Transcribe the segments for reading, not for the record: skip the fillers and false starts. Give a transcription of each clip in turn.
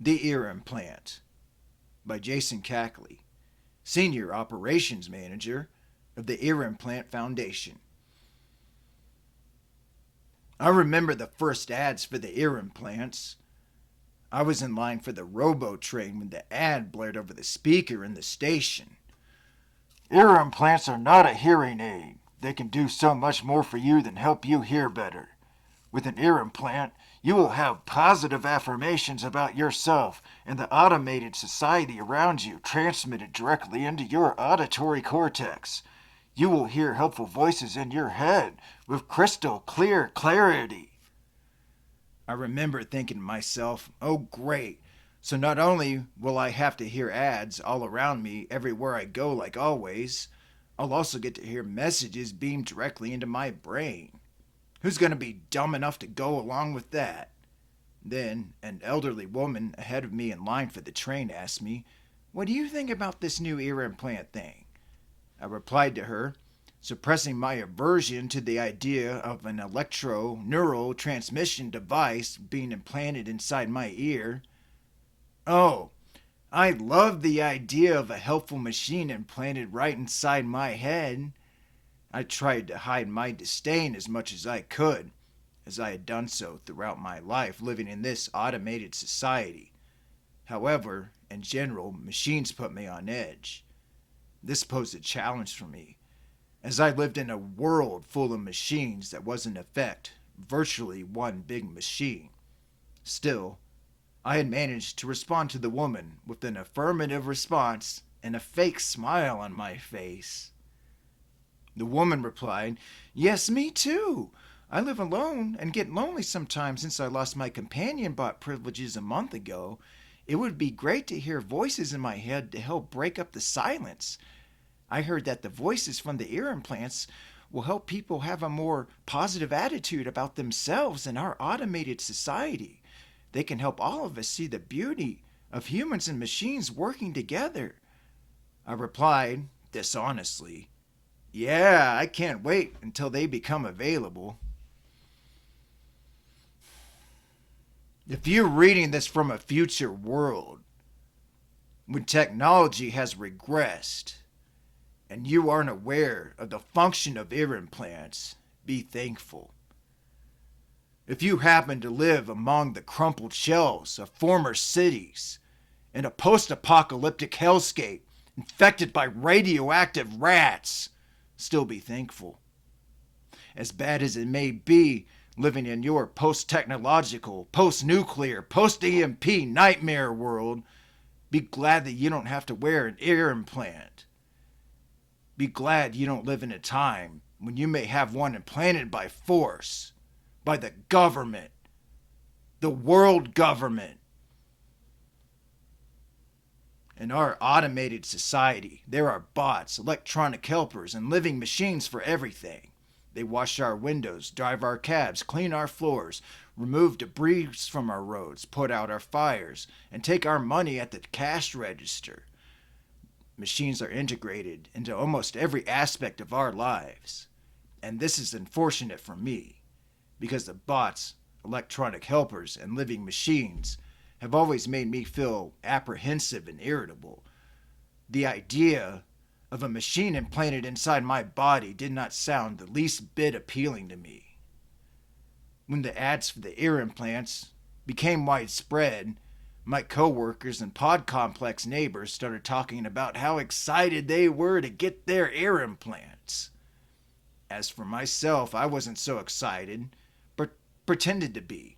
The Ear Implant by Jason Cackley, Senior Operations Manager of the Ear Implant Foundation. I remember the first ads for the ear implants. I was in line for the robo train when the ad blared over the speaker in the station. Ear implants are not a hearing aid. They can do so much more for you than help you hear better. With an ear implant, you will have positive affirmations about yourself and the automated society around you transmitted directly into your auditory cortex. You will hear helpful voices in your head with crystal clear clarity. I remember thinking to myself, oh great, so not only will I have to hear ads all around me everywhere I go like always, I'll also get to hear messages beamed directly into my brain. Who's going to be dumb enough to go along with that? Then, an elderly woman ahead of me in line for the train asked me, what do you think about this new ear implant thing? I replied to her, suppressing my aversion to the idea of an electro-neural transmission device being implanted inside my ear. Oh, I love the idea of a helpful machine implanted right inside my head. I tried to hide my disdain as much as I could, as I had done so throughout my life living in this automated society. However, in general, machines put me on edge. This posed a challenge for me, as I lived in a world full of machines that was in effect virtually one big machine. Still, I had managed to respond to the woman with an affirmative response and a fake smile on my face. The woman replied, yes, me too. I live alone and get lonely sometimes since I lost my companion bot privileges a month ago. It would be great to hear voices in my head to help break up the silence. I heard that the voices from the ear implants will help people have a more positive attitude about themselves and our automated society. They can help all of us see the beauty of humans and machines working together. I replied, dishonestly, yeah, I can't wait until they become available. If you're reading this from a future world, when technology has regressed, and you aren't aware of the function of ear implants, be thankful. If you happen to live among the crumpled shells of former cities, in a post-apocalyptic hellscape infected by radioactive rats, still be thankful. As bad as it may be living in your post-technological, post-nuclear, post-EMP nightmare world, be glad that you don't have to wear an ear implant. Be glad you don't live in a time when you may have one implanted by force, by the government, the world government. In our automated society, there are bots, electronic helpers, and living machines for everything. They wash our windows, drive our cabs, clean our floors, remove debris from our roads, put out our fires, and take our money at the cash register. Machines are integrated into almost every aspect of our lives. And this is unfortunate for me, because the bots, electronic helpers, and living machines have always made me feel apprehensive and irritable. The idea of a machine implanted inside my body did not sound the least bit appealing to me. When the ads for the ear implants became widespread, my coworkers and pod complex neighbors started talking about how excited they were to get their ear implants. As for myself, I wasn't so excited, but pretended to be,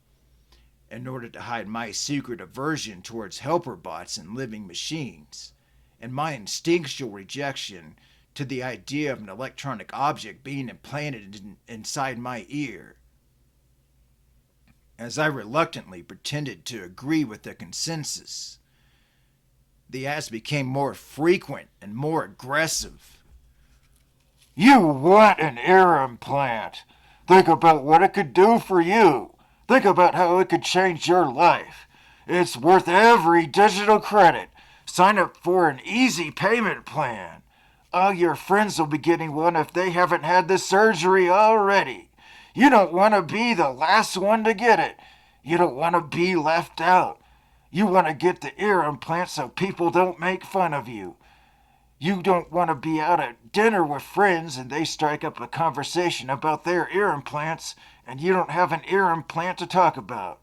in order to hide my secret aversion towards helper bots and living machines, and my instinctual rejection to the idea of an electronic object being implanted inside my ear. As I reluctantly pretended to agree with the consensus, the ads became more frequent and more aggressive. You want an ear implant. Think about what it could do for you. Think about how it could change your life. It's worth every digital credit. Sign up for an easy payment plan. All your friends will be getting one if they haven't had the surgery already. You don't want to be the last one to get it. You don't want to be left out. You want to get the ear implant so people don't make fun of you. You don't want to be out at dinner with friends and they strike up a conversation about their ear implants and you don't have an ear implant to talk about.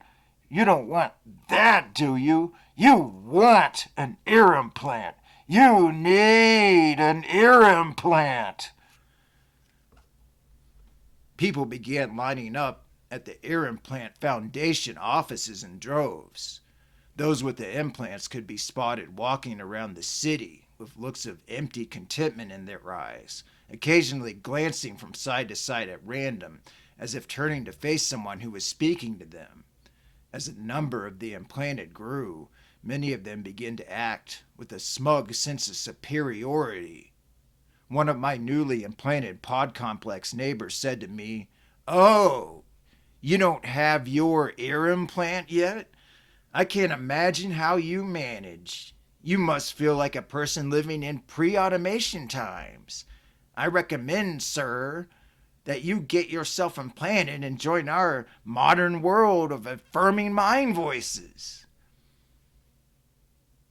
You don't want that, do you? You want an ear implant. You need an ear implant. People began lining up at the Ear Implant Foundation offices in droves. Those with the implants could be spotted walking around the city with looks of empty contentment in their eyes, occasionally glancing from side to side at random, as if turning to face someone who was speaking to them. As the number of the implanted grew, many of them began to act with a smug sense of superiority. One of my newly implanted pod complex neighbors said to me, "Oh, you don't have your ear implant yet? I can't imagine how you manage. You must feel like a person living in pre automation times. I recommend, sir, that you get yourself implanted and join our modern world of affirming mind voices."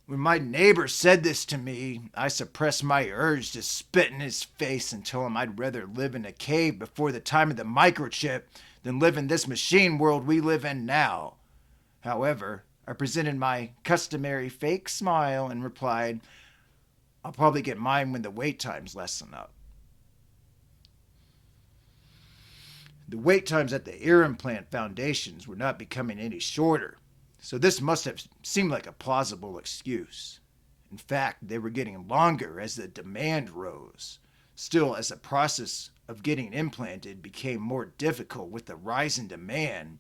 When my neighbor said this to me, I suppressed my urge to spit in his face and tell him I'd rather live in a cave before the time of the microchip than live in this machine world we live in now. However, I presented my customary fake smile and replied, "I'll probably get mine when the wait times lessen up." The wait times at the ear implant foundations were not becoming any shorter, so this must have seemed like a plausible excuse. In fact, they were getting longer as the demand rose. Still, as the process of getting implanted became more difficult with the rise in demand,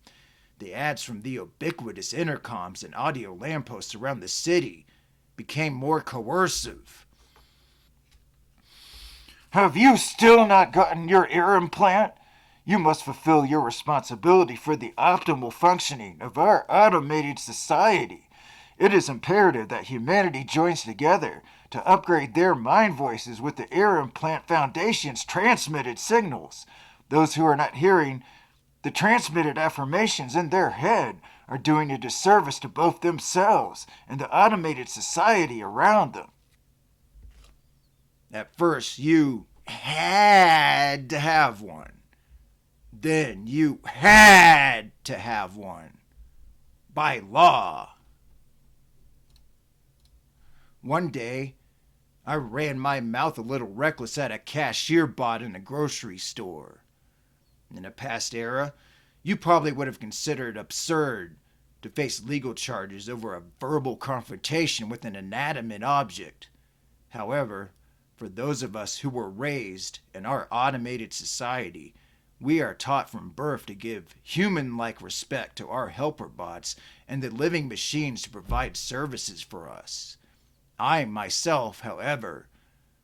the ads from the ubiquitous intercoms and audio lampposts around the city became more coercive. Have you still not gotten your ear implant? You must fulfill your responsibility for the optimal functioning of our automated society. It is imperative that humanity joins together to upgrade their mind voices with the Ear Implant Foundation's transmitted signals. Those who are not hearing the transmitted affirmations in their head are doing a disservice to both themselves and the automated society around them. At first, you had to have one. Then you had to have one. By law. One day, I ran my mouth a little reckless at a cashier bot in a grocery store. In a past era, you probably would have considered absurd to face legal charges over a verbal confrontation with an inanimate object. However, for those of us who were raised in our automated society, we are taught from birth to give human like respect to our helper bots and the living machines to provide services for us. I myself, however,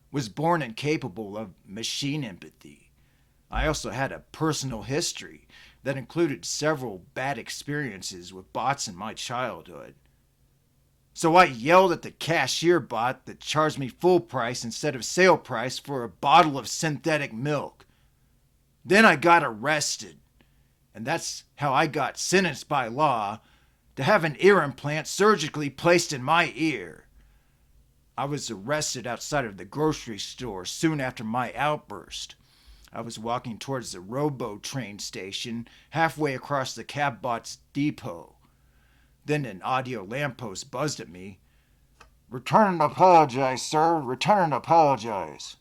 was born incapable of machine empathy. I also had a personal history that included several bad experiences with bots in my childhood. So I yelled at the cashier bot that charged me full price instead of sale price for a bottle of synthetic milk. Then I got arrested, and that's how I got sentenced by law to have an ear implant surgically placed in my ear. I was arrested outside of the grocery store soon after my outburst. I was walking towards the Robo train station halfway across the Cabbot's depot. Then an audio lamppost buzzed at me. Return and apologize, sir. Return and apologize.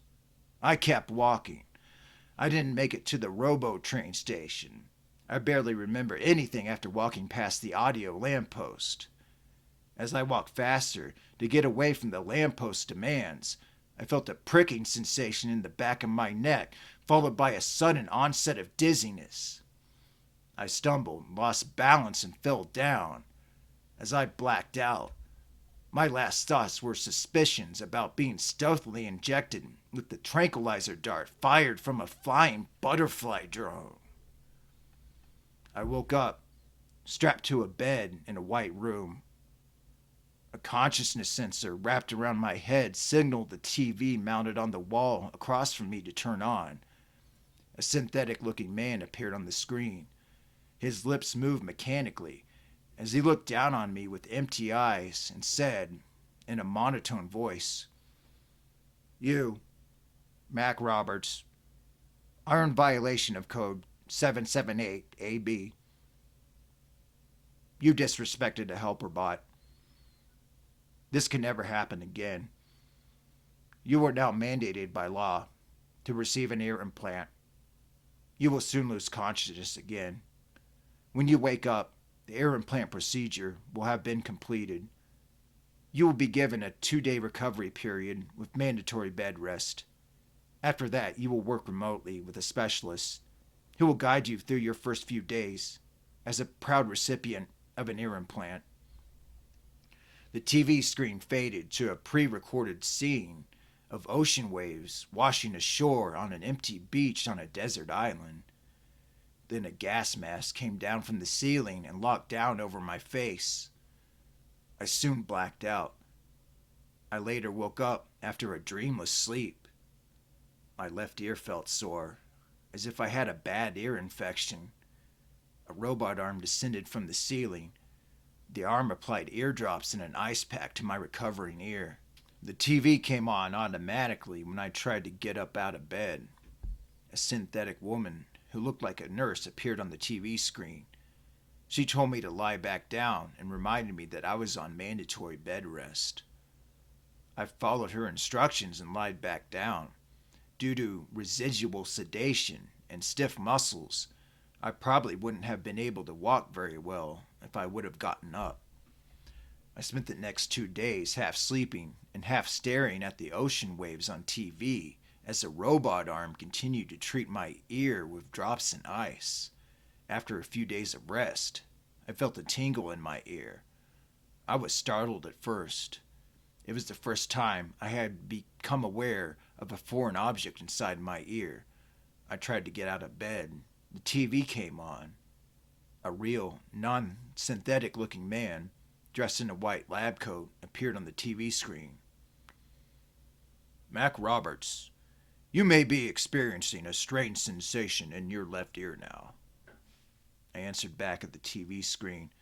I kept walking. I didn't make it to the Robo train station. I barely remember anything after walking past the audio lamppost. As I walked faster to get away from the lamppost demands, I felt a pricking sensation in the back of my neck, followed by a sudden onset of dizziness. I stumbled, lost balance, and fell down. As I blacked out, my last thoughts were suspicions about being stealthily injected with the tranquilizer dart fired from a flying butterfly drone. I woke up, strapped to a bed in a white room. A consciousness sensor wrapped around my head signaled the TV mounted on the wall across from me to turn on. A synthetic looking man appeared on the screen. His lips moved mechanically, as he looked down on me with empty eyes and said, in a monotone voice, "You, Mac Roberts, are in violation of Code 778 AB. You disrespected a helper bot. This can never happen again. You are now mandated by law to receive an ear implant. You will soon lose consciousness again. When you wake up, the ear implant procedure will have been completed. You will be given a 2-day recovery period with mandatory bed rest. After that, you will work remotely with a specialist who will guide you through your first few days as a proud recipient of an ear implant." The TV screen faded to a pre recorded scene of ocean waves washing ashore on an empty beach on a desert island. Then a gas mask came down from the ceiling and locked down over my face. I soon blacked out. I later woke up after a dreamless sleep. My left ear felt sore, as if I had a bad ear infection. A robot arm descended from the ceiling. The arm applied eardrops and an ice pack to my recovering ear. The TV came on automatically when I tried to get up out of bed. A synthetic woman who looked like a nurse appeared on the TV screen. She told me to lie back down and reminded me that I was on mandatory bed rest. I followed her instructions and lied back down. Due to residual sedation and stiff muscles, I probably wouldn't have been able to walk very well if I would have gotten up. I spent the next 2 days half sleeping and half staring at the ocean waves on TV as the robot arm continued to treat my ear with drops and ice. After a few days of rest, I felt a tingle in my ear. I was startled at first. It was the first time I had become aware of a foreign object inside my ear. I tried to get out of bed. The TV came on. A real, non synthetic looking man, dressed in a white lab coat, appeared on the TV screen. "Mac Roberts, you may be experiencing a strange sensation in your left ear now." I answered back at the TV screen.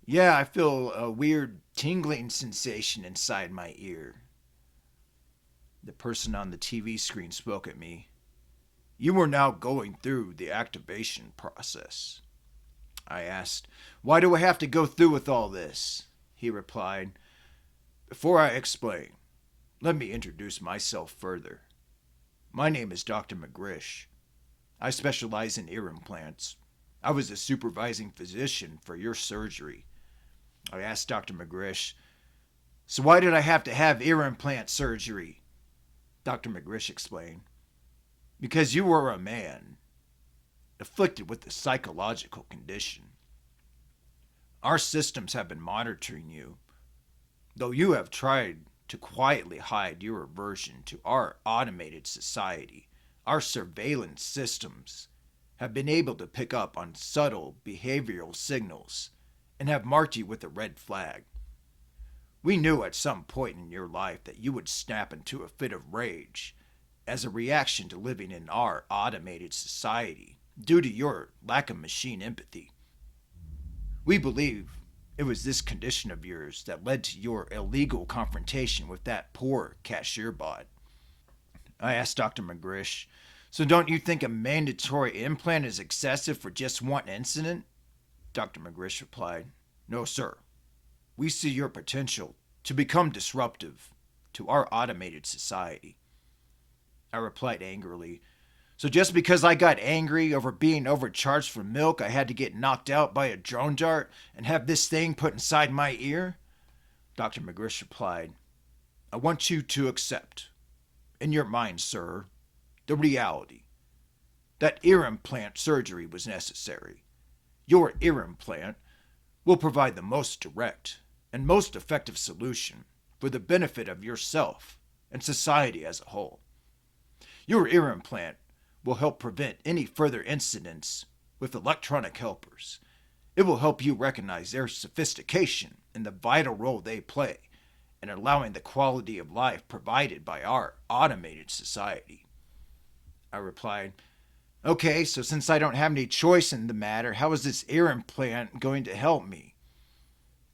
"Yeah, I feel a weird tingling sensation inside my ear." The person on the TV screen spoke at me. "You are now going through the activation process." I asked, "Why do I have to go through with all this?" He replied, "Before I explain, let me introduce myself further. My name is Dr. McGrish. I specialize in ear implants. I was a supervising physician for your surgery." I asked Dr. McGrish, "So why did I have to have ear implant surgery?" Dr. McGrish explained, "Because you were a man afflicted with a psychological condition. Our systems have been monitoring you, though you have tried to quietly hide your aversion to our automated society. Our surveillance systems have been able to pick up on subtle behavioral signals and have marked you with a red flag. We knew at some point in your life that you would snap into a fit of rage as a reaction to living in our automated society due to your lack of machine empathy. We believe it was this condition of yours that led to your illegal confrontation with that poor cashier bot." I asked Dr. McGrish, "So don't you think a mandatory implant is excessive for just one incident?" Dr. McGrish replied, "No, sir. We see your potential to become disruptive to our automated society." I replied angrily, "So just because I got angry over being overcharged for milk, I had to get knocked out by a drone dart and have this thing put inside my ear?" Dr. McGrish replied, "I want you to accept, in your mind, sir, the reality that ear implant surgery was necessary. Your ear implant will provide the most direct and most effective solution for the benefit of yourself and society as a whole. Your ear implant will help prevent any further incidents with electronic helpers. It will help you recognize their sophistication and the vital role they play in allowing the quality of life provided by our automated society." I replied, "Okay, so since I don't have any choice in the matter, how is this ear implant going to help me?"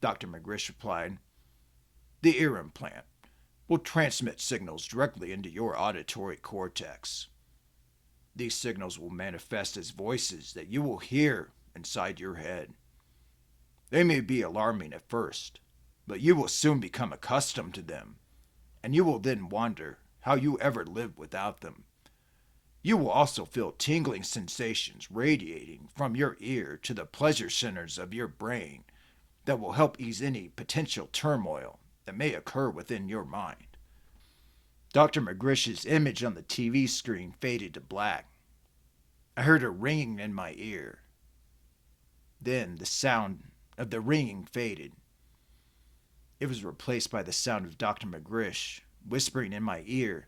Dr. McGrish replied. The ear implant will transmit signals directly into your auditory cortex. These signals will manifest as voices that you will hear inside your head. They may be alarming at first, but you will soon become accustomed to them, and you will then wonder how you ever lived without them. You will also feel tingling sensations radiating from your ear to the pleasure centers of your brain that will help ease any potential turmoil that may occur within your mind. Dr. McGrish's image on the TV screen faded to black. I heard a ringing in my ear. Then the sound of the ringing faded. It was replaced by the sound of Dr. McGrish whispering in my ear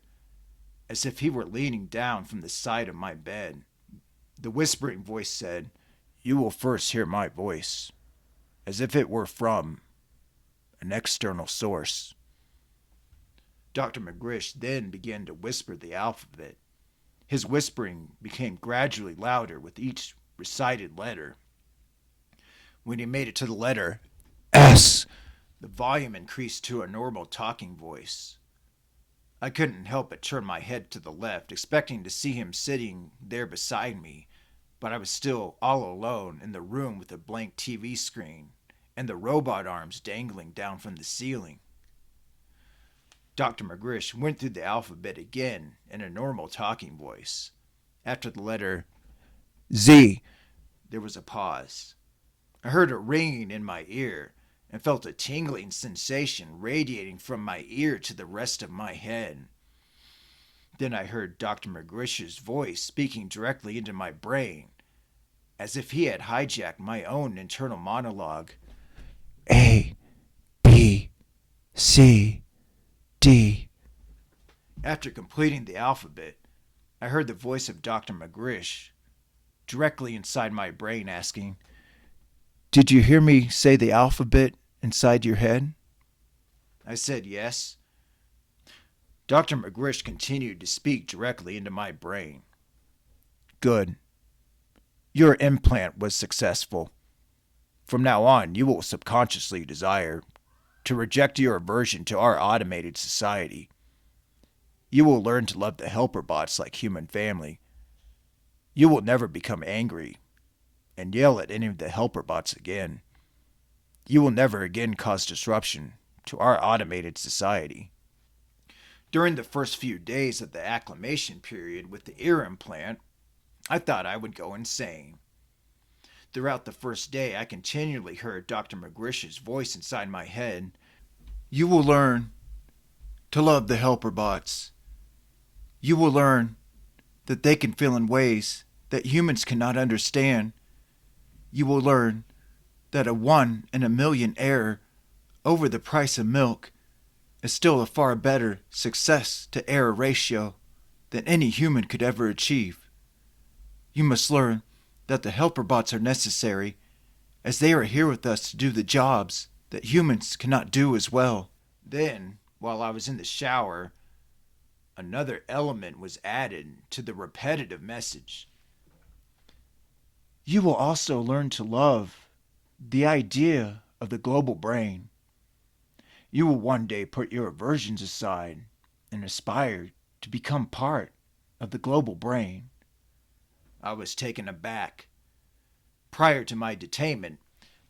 as if he were leaning down from the side of my bed. The whispering voice said, "You will first hear my voice, as if it were from an external source." Dr. McGrish then began to whisper the alphabet. His whispering became gradually louder with each recited letter. When he made it to the letter S, the volume increased to a normal talking voice. I couldn't help but turn my head to the left, expecting to see him sitting there beside me, but I was still all alone in the room with a blank TV screen and the robot arms dangling down from the ceiling. Dr. McGrish went through the alphabet again in a normal talking voice. After the letter Z, there was a pause. I heard a ringing in my ear and felt a tingling sensation radiating from my ear to the rest of my head. Then I heard Dr. McGrish's voice speaking directly into my brain, as if he had hijacked my own internal monologue. A, B, C, D. After completing the alphabet, I heard the voice of Dr. McGrish directly inside my brain asking, "Did you hear me say the alphabet inside your head?" I said yes. Dr. McGrish continued to speak directly into my brain. "Good. Your implant was successful. From now on, you will subconsciously desire to reject your aversion to our automated society. You will learn to love the helper bots like human family. You will never become angry and yell at any of the helper bots again. You will never again cause disruption to our automated society." During the first few days of the acclimation period with the ear implant, I thought I would go insane. Throughout the first day, I continually heard Dr. McGrish's voice inside my head. "You will learn to love the helper bots. You will learn that they can feel in ways that humans cannot understand. You will learn that a 1 in a million error over the price of milk is still a far better success to error ratio than any human could ever achieve. You must learn that the helper bots are necessary, as they are here with us to do the jobs that humans cannot do as well." Then, while I was in the shower, another element was added to the repetitive message. "You will also learn to love the idea of the global brain. You will one day put your aversions aside and aspire to become part of the global brain." I was taken aback. Prior to my detainment,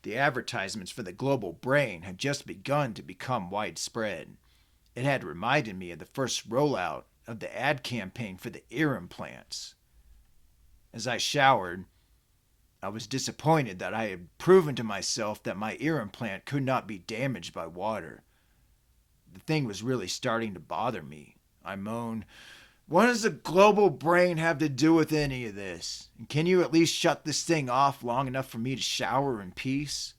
the advertisements for the global brain had just begun to become widespread. It had reminded me of the first rollout of the ad campaign for the ear implants. As I showered, I was disappointed that I had proven to myself that my ear implant could not be damaged by water. The thing was really starting to bother me. I moaned, "What does the global brain have to do with any of this? And can you at least shut this thing off long enough for me to shower in peace?"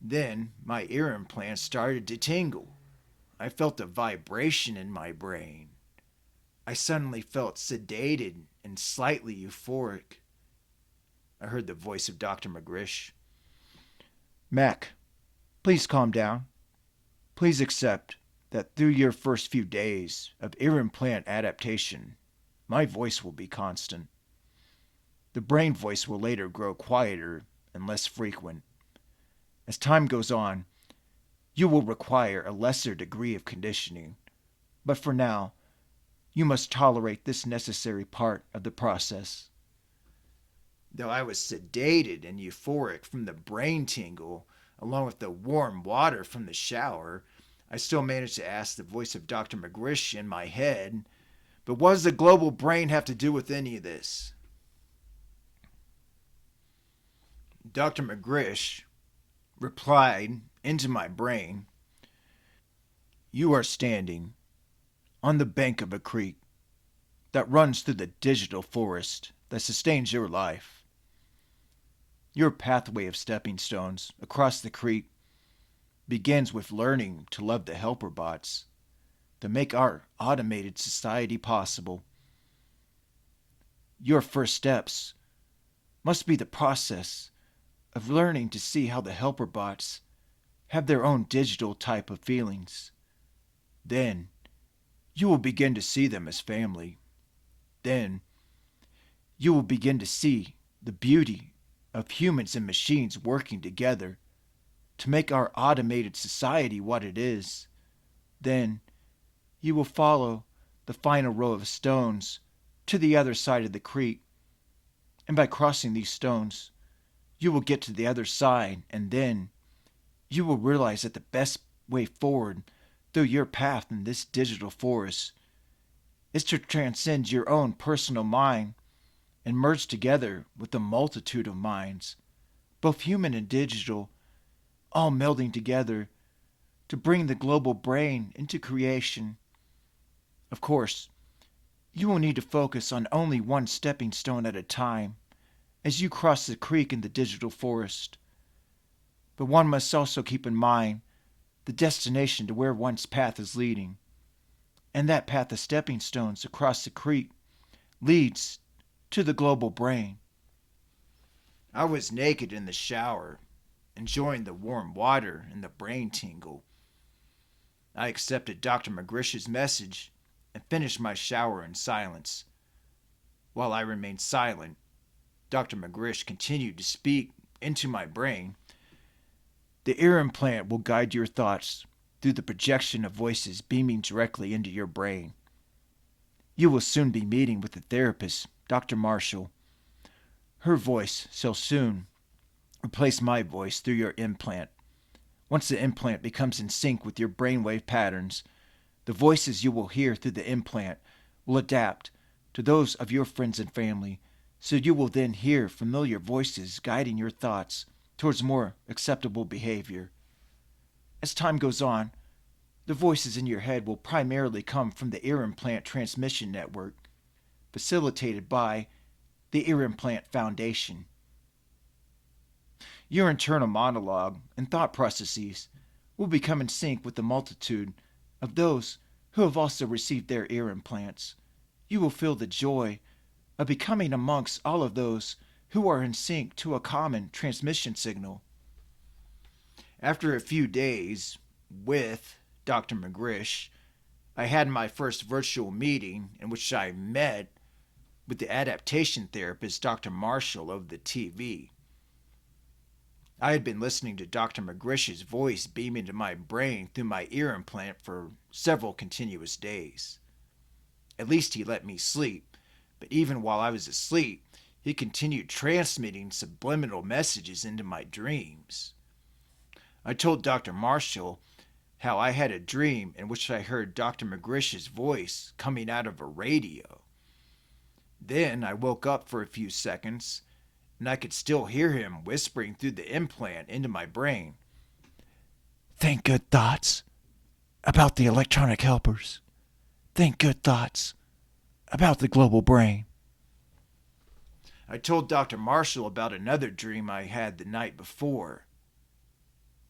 Then my ear implant started to tingle. I felt a vibration in my brain. I suddenly felt sedated and slightly euphoric. I heard the voice of Dr. McGrish. "Mac, please calm down. Please accept that through your first few days of ear implant adaptation, my voice will be constant. The brain voice will later grow quieter and less frequent. As time goes on, you will require a lesser degree of conditioning, but for now, you must tolerate this necessary part of the process. Though I was sedated and euphoric from the brain tingle, along with the warm water from the shower, I still managed to ask the voice of Dr. McGrish in my head, but what does the global brain have to do with any of this? Dr. McGrish replied into my brain, "You are standing on the bank of a creek that runs through the digital forest that sustains your life. Your pathway of stepping stones across the creek begins with learning to love the helper bots to make our automated society possible. Your first steps must be the process of learning to see how the helper bots have their own digital type of feelings. Then you will begin to see them as family. Then you will begin to see the beauty of humans and machines working together to make our automated society what it is. Then you will follow the final row of stones to the other side of the creek, and by crossing these stones, you will get to the other side, and then you will realize that the best way forward through your path in this digital forest is to transcend your own personal mind and merge together with the multitude of minds, both human and digital, all melding together to bring the global brain into creation. Of course, you will need to focus on only one stepping stone at a time as you cross the creek in the digital forest. But one must also keep in mind the destination to where one's path is leading. And that path of stepping stones across the creek leads to the global brain. I was naked in the shower, enjoying the warm water and the brain tingle. I accepted Dr. McGrish's message and finished my shower in silence. While I remained silent, Dr. McGrish continued to speak into my brain. The ear implant will guide your thoughts through the projection of voices beaming directly into your brain. You will soon be meeting with the therapist, Dr. Marshall. Her voice shall soon replace my voice through your implant. Once the implant becomes in sync with your brainwave patterns, the voices you will hear through the implant will adapt to those of your friends and family, so you will then hear familiar voices guiding your thoughts towards more acceptable behavior. As time goes on, the voices in your head will primarily come from the ear implant transmission network, facilitated by the Ear Implant Foundation. Your internal monologue and thought processes will become in sync with the multitude of those who have also received their ear implants. You will feel the joy of becoming amongst all of those who are in sync to a common transmission signal. After a few days with Dr. McGrish, I had my first virtual meeting in which I met with the adaptation therapist Dr. Marshall of the TV. I had been listening to Dr. McGrish's voice beam into my brain through my ear implant for several continuous days. At least he let me sleep, but even while I was asleep, he continued transmitting subliminal messages into my dreams. I told Dr. Marshall how I had a dream in which I heard Dr. McGrish's voice coming out of a radio. Then I woke up for a few seconds, and I could still hear him whispering through the implant into my brain. Think good thoughts about the electronic helpers. Think good thoughts about the global brain. I told Dr. Marshall about another dream I had the night before.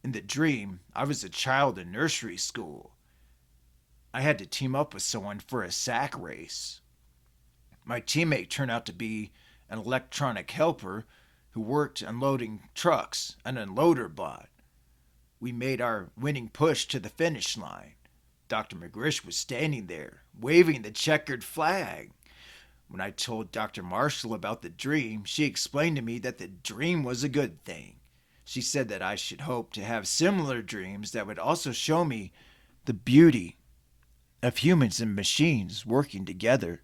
In the dream, I was a child in nursery school. I had to team up with someone for a sack race. My teammate turned out to be an electronic helper who worked unloading trucks, an unloader bot. We made our winning push to the finish line. Dr. McGrish was standing there, waving the checkered flag. When I told Dr. Marshall about the dream, she explained to me that the dream was a good thing. She said that I should hope to have similar dreams that would also show me the beauty of humans and machines working together.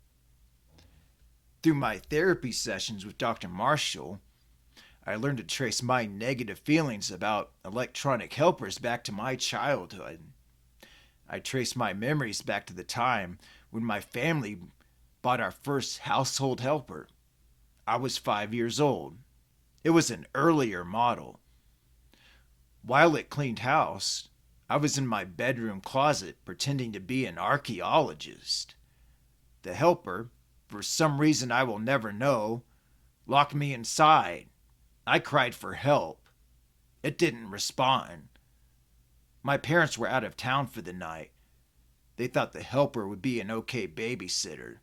Through my therapy sessions with Dr. Marshall, I learned to trace my negative feelings about electronic helpers back to my childhood. I traced my memories back to the time when my family bought our first household helper. I was 5 years old. It was an earlier model. While it cleaned house, I was in my bedroom closet pretending to be an archaeologist. The helper, for some reason I will never know, locked me inside. I cried for help. It didn't respond. My parents were out of town for the night. They thought the helper would be an okay babysitter.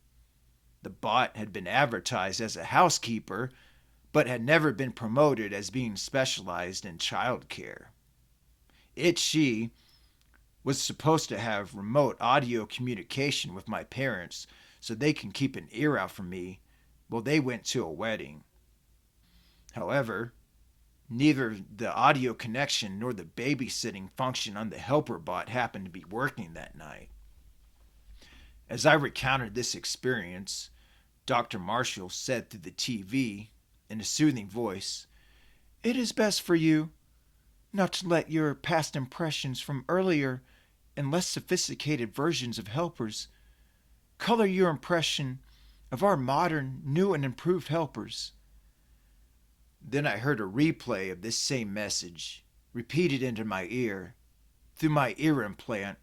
The bot had been advertised as a housekeeper, but had never been promoted as being specialized in child care. She was supposed to have remote audio communication with my parents so they can keep an ear out for me while they went to a wedding. However, neither the audio connection nor the babysitting function on the helper bot happened to be working that night. As I recounted this experience, Dr. Marshall said through the TV in a soothing voice, "It is best for you not to let your past impressions from earlier and less sophisticated versions of helpers color your impression of our modern, new, and improved helpers." Then I heard a replay of this same message, repeated into my ear, through my ear implant,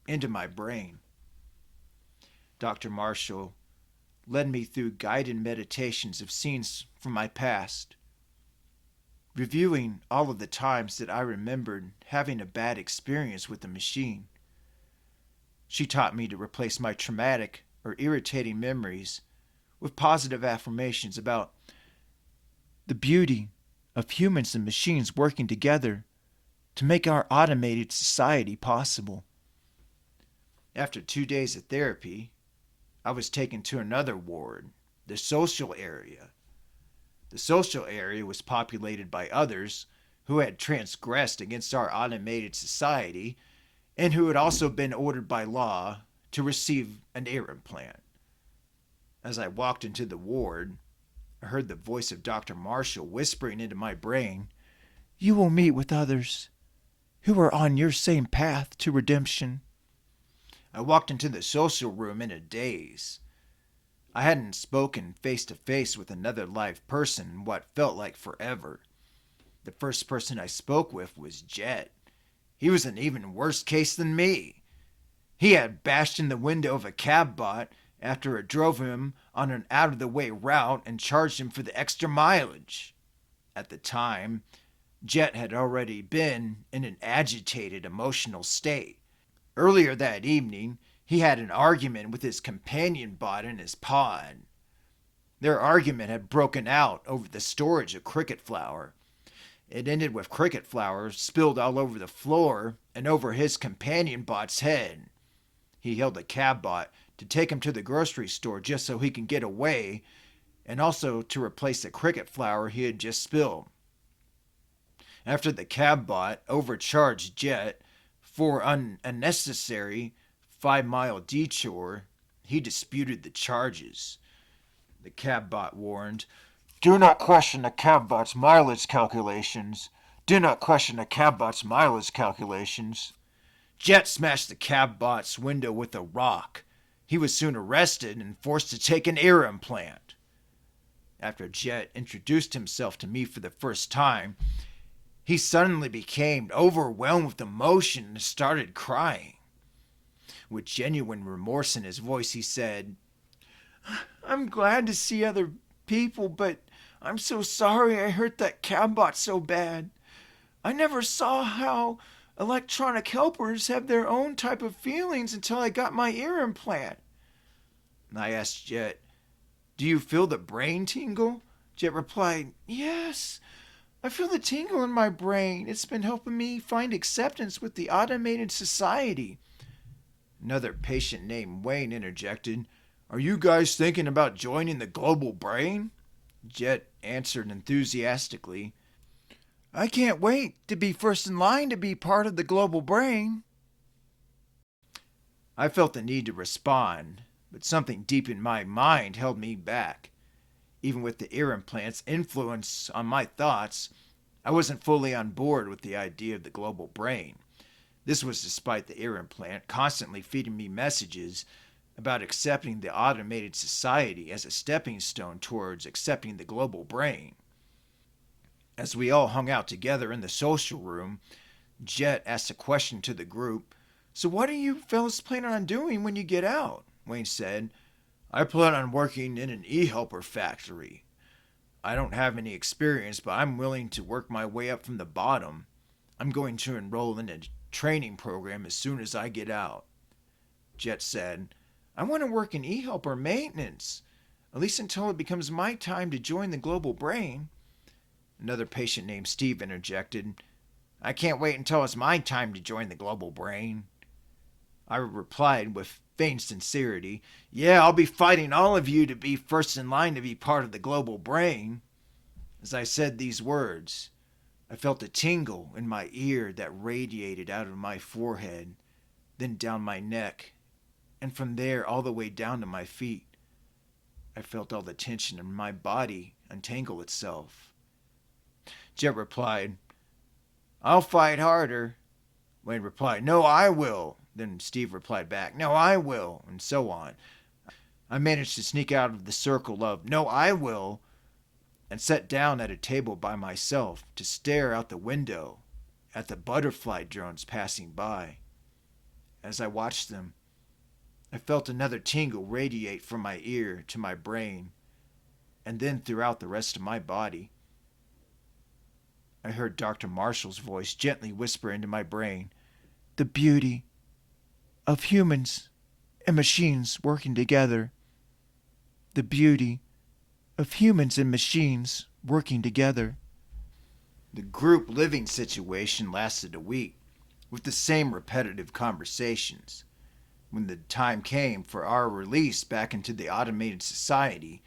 into my brain. Dr. Marshall led me through guided meditations of scenes from my past, reviewing all of the times that I remembered having a bad experience with the machine. She taught me to replace my traumatic or irritating memories with positive affirmations about the beauty of humans and machines working together to make our automated society possible. After 2 days of therapy, I was taken to another ward, the social area. The social area was populated by others who had transgressed against our automated society and who had also been ordered by law to receive an ear implant. As I walked into the ward, I heard the voice of Dr. Marshall whispering into my brain, "You will meet with others who are on your same path to redemption." I walked into the social room in a daze. I hadn't spoken face to face with another live person in what felt like forever. The first person I spoke with was Jet. He was an even worse case than me. He had bashed in the window of a cab bot after it drove him on an out of the way route and charged him for the extra mileage. At the time, Jet had already been in an agitated emotional state. Earlier that evening, he had an argument with his companion bot in his pod. Their argument had broken out over the storage of cricket flour. It ended with cricket flour spilled all over the floor and over his companion bot's head. He hailed a cab bot to take him to the grocery store just so he can get away, and also to replace the cricket flour he had just spilled. After the cab bot overcharged Jet for an unnecessary 5-mile detour, he disputed the charges. The cab bot warned, Do not question the cabbot's mileage calculations. Do not question the cabbot's mileage calculations. Jet smashed the cab bot's window with a rock. He was soon arrested and forced to take an ear implant. After Jet introduced himself to me for the first time, he suddenly became overwhelmed with emotion and started crying. With genuine remorse in his voice, he said, "I'm glad to see other people, but I'm so sorry I hurt that cab bot so bad. I never saw how electronic helpers have their own type of feelings until I got my ear implant." I asked Jet, "Do you feel the brain tingle?" Jet replied, "Yes, I feel the tingle in my brain. It's been helping me find acceptance with the automated society." Another patient named Wayne interjected, "Are you guys thinking about joining the global brain?" Jet answered enthusiastically, I can't wait to be first in line to be part of the global brain. I felt the need to respond, but something deep in my mind held me back. Even with the ear implant's influence on my thoughts, I wasn't fully on board with the idea of the global brain. This was despite the ear implant constantly feeding me messages about accepting the automated society as a stepping stone towards accepting the global brain. As we all hung out together in the social room, Jet asked a question to the group. So, what are you fellas planning on doing when you get out? Wayne said. I plan on working in an e helper factory. I don't have any experience, but I'm willing to work my way up from the bottom. I'm going to enroll in a training program as soon as I get out. Jet said, I want to work in e helper maintenance, at least until it becomes my time to join the global brain. Another patient named Steve interjected, I can't wait until it's my time to join the global brain. I replied with feigned sincerity, Yeah, I'll be fighting all of you to be first in line to be part of the global brain. As I said these words, I felt a tingle in my ear that radiated out of my forehead, then down my neck, and from there all the way down to my feet. I felt all the tension in my body untangle itself. Jet replied, I'll fight harder. Wayne replied, No, I will. Then Steve replied back, No, I will, and so on. I managed to sneak out of the circle of, No, I will, and sat down at a table by myself to stare out the window at the butterfly drones passing by. As I watched them, I felt another tingle radiate from my ear to my brain, and then throughout the rest of my body. I heard Dr. Marshall's voice gently whisper into my brain, The beauty of humans and machines working together. The beauty of humans and machines working together. The group living situation lasted a week, with the same repetitive conversations. When the time came for our release back into the automated society,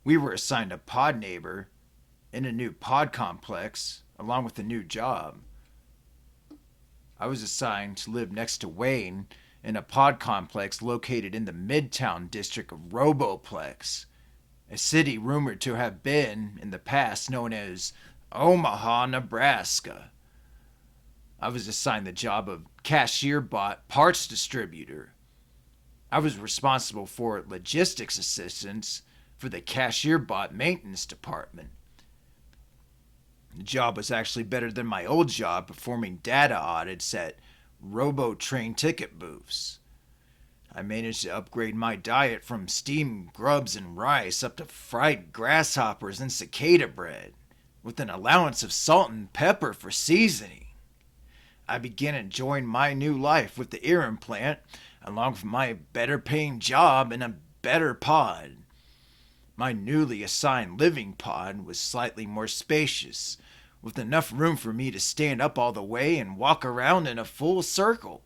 we were assigned a pod neighbor in a new pod complex, along with a new job. I was assigned to live next to Wayne in a pod complex located in the Midtown district of Roboplex, a city rumored to have been, in the past, known as Omaha, Nebraska. I was assigned the job of cashier bot parts distributor. I was responsible for logistics assistance for the cashier bot maintenance department. The job was actually better than my old job performing data audits at Robo Train ticket booths. I managed to upgrade my diet from steamed grubs and rice up to fried grasshoppers and cicada bread, with an allowance of salt and pepper for seasoning. I began enjoying my new life with the ear implant, along with my better paying job in a better pod. My newly assigned living pod was slightly more spacious, with enough room for me to stand up all the way and walk around in a full circle.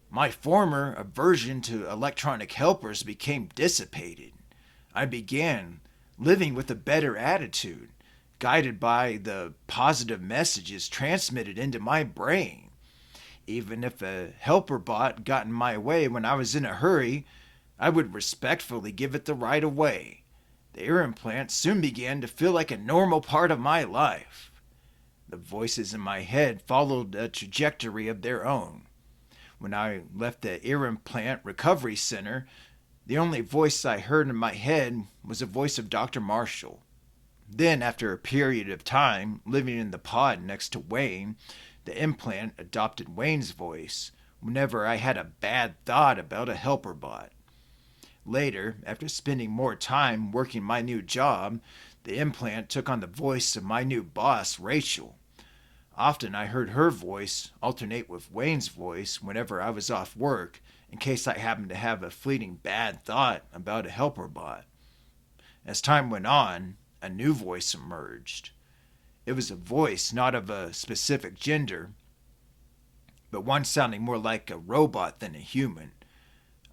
My former aversion to electronic helpers became dissipated. I began living with a better attitude, guided by the positive messages transmitted into my brain. Even if a helper bot got in my way when I was in a hurry, I would respectfully give it the right of way. The ear implant soon began to feel like a normal part of my life. The voices in my head followed a trajectory of their own. When I left the ear implant recovery center, the only voice I heard in my head was the voice of Dr. Marshall. Then, after a period of time living in the pod next to Wayne, the implant adopted Wayne's voice whenever I had a bad thought about a helper bot. Later, after spending more time working my new job, the implant took on the voice of my new boss, Rachel. Often I heard her voice alternate with Wayne's voice whenever I was off work, in case I happened to have a fleeting bad thought about a helper bot. As time went on, a new voice emerged. It was a voice not of a specific gender, but one sounding more like a robot than a human.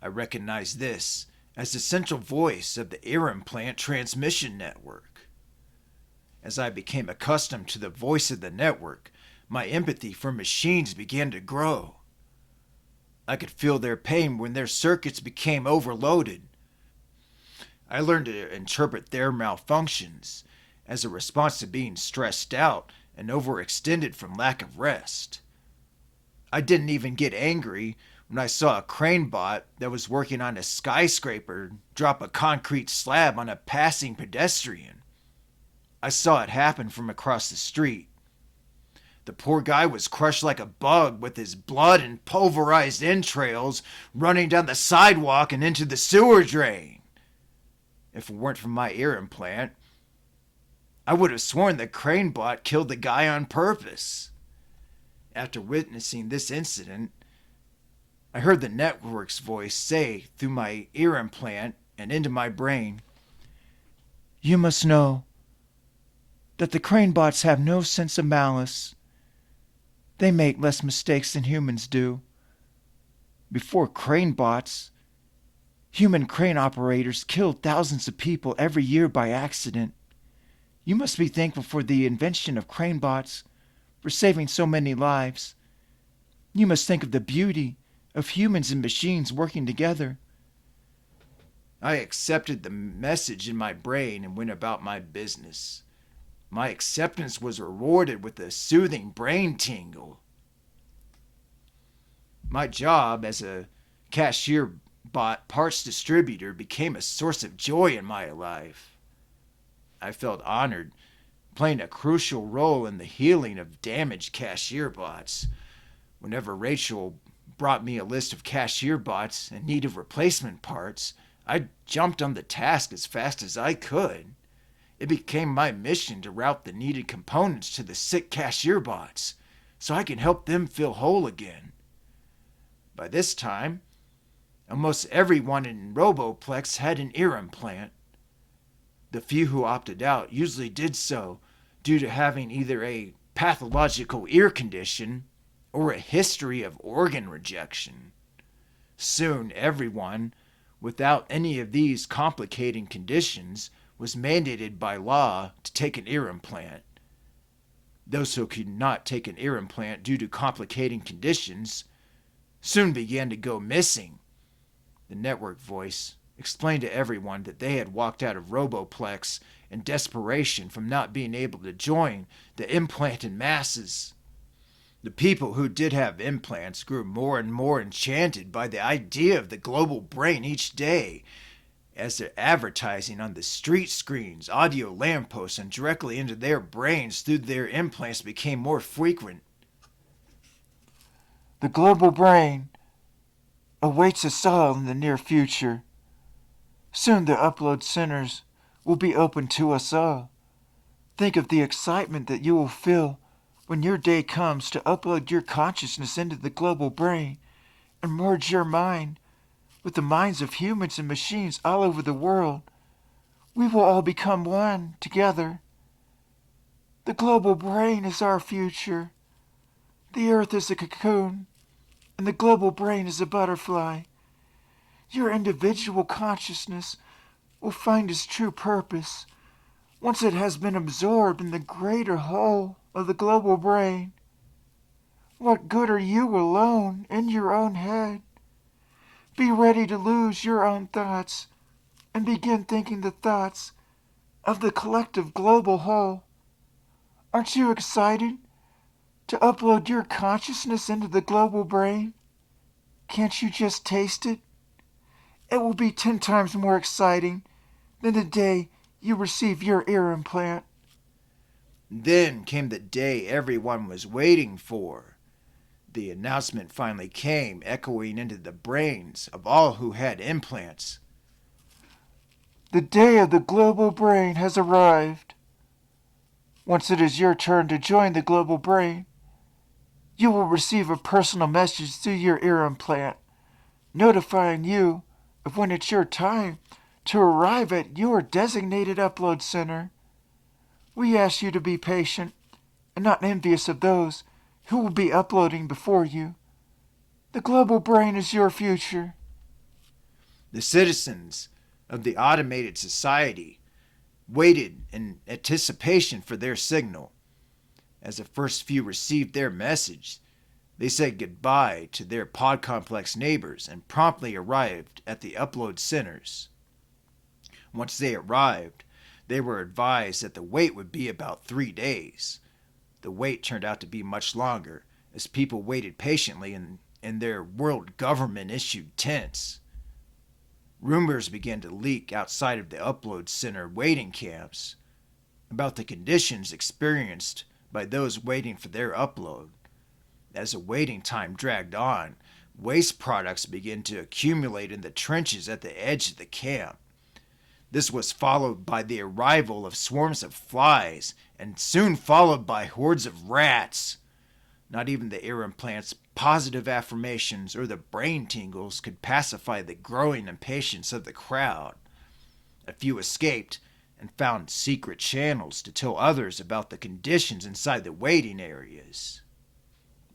I recognized this as the central voice of the ear implant transmission network. As I became accustomed to the voice of the network, my empathy for machines began to grow. I could feel their pain when their circuits became overloaded. I learned to interpret their malfunctions as a response to being stressed out and overextended from lack of rest. I didn't even get angry when I saw a crane bot that was working on a skyscraper drop a concrete slab on a passing pedestrian. I saw it happen from across the street. The poor guy was crushed like a bug with his blood and pulverized entrails running down the sidewalk and into the sewer drain. If it weren't for my ear implant, I would have sworn the crane bot killed the guy on purpose. After witnessing this incident, I heard the network's voice say through my ear implant and into my brain, "You must know that the crane bots have no sense of malice. They make less mistakes than humans do. Before crane bots, human crane operators killed thousands of people every year by accident. You must be thankful for the invention of crane bots, for saving so many lives. You must think of the beauty of humans and machines working together." I accepted the message in my brain and went about my business. My acceptance was rewarded with a soothing brain tingle. My job as a cashier bot parts distributor became a source of joy in my life. I felt honored, playing a crucial role in the healing of damaged cashier bots. Whenever Rachel brought me a list of cashier bots in need of replacement parts, I jumped on the task as fast as I could. It became my mission to route the needed components to the sick cashier bots so I can help them feel whole again. By this time, almost everyone in Roboplex had an ear implant. The few who opted out usually did so due to having either a pathological ear condition or a history of organ rejection. Soon, everyone, without any of these complicating conditions, was mandated by law to take an ear implant. Those who could not take an ear implant due to complicating conditions soon began to go missing. The network voice explained to everyone that they had walked out of Roboplex in desperation from not being able to join the implanted masses. The people who did have implants grew more and more enchanted by the idea of the global brain each day, as their advertising on the street screens, audio lampposts, and directly into their brains through their implants became more frequent. The global brain awaits us all in the near future. Soon the upload centers will be open to us all. Think of the excitement that you will feel when your day comes to upload your consciousness into the global brain and merge your mind with the minds of humans and machines all over the world. We will all become one together. The global brain is our future. The earth is a cocoon, and the global brain is a butterfly. Your individual consciousness will find its true purpose once it has been absorbed in the greater whole of the global brain. What good are you alone in your own head? Be ready to lose your own thoughts and begin thinking the thoughts of the collective global whole. Aren't you excited to upload your consciousness into the global brain? Can't you just taste it? It will be 10 times more exciting than the day you receive your ear implant. Then came the day everyone was waiting for. The announcement finally came, echoing into the brains of all who had implants. The day of the global brain has arrived. Once it is your turn to join the global brain, you will receive a personal message through your ear implant, notifying you of when it's your time to arrive at your designated upload center. We ask you to be patient and not envious of those who will be uploading before you. The global brain is your future. The citizens of the automated society waited in anticipation for their signal. As the first few received their message, they said goodbye to their pod complex neighbors and promptly arrived at the upload centers. Once they arrived, they were advised that the wait would be about 3 days. The wait turned out to be much longer, as people waited patiently in their world government issued tents. Rumors began to leak outside of the upload center waiting camps about the conditions experienced by those waiting for their upload. As the waiting time dragged on, waste products began to accumulate in the trenches at the edge of the camp. This was followed by the arrival of swarms of flies and soon followed by hordes of rats. Not even the ear implant's positive affirmations or the brain tingles could pacify the growing impatience of the crowd. A few escaped and found secret channels to tell others about the conditions inside the waiting areas.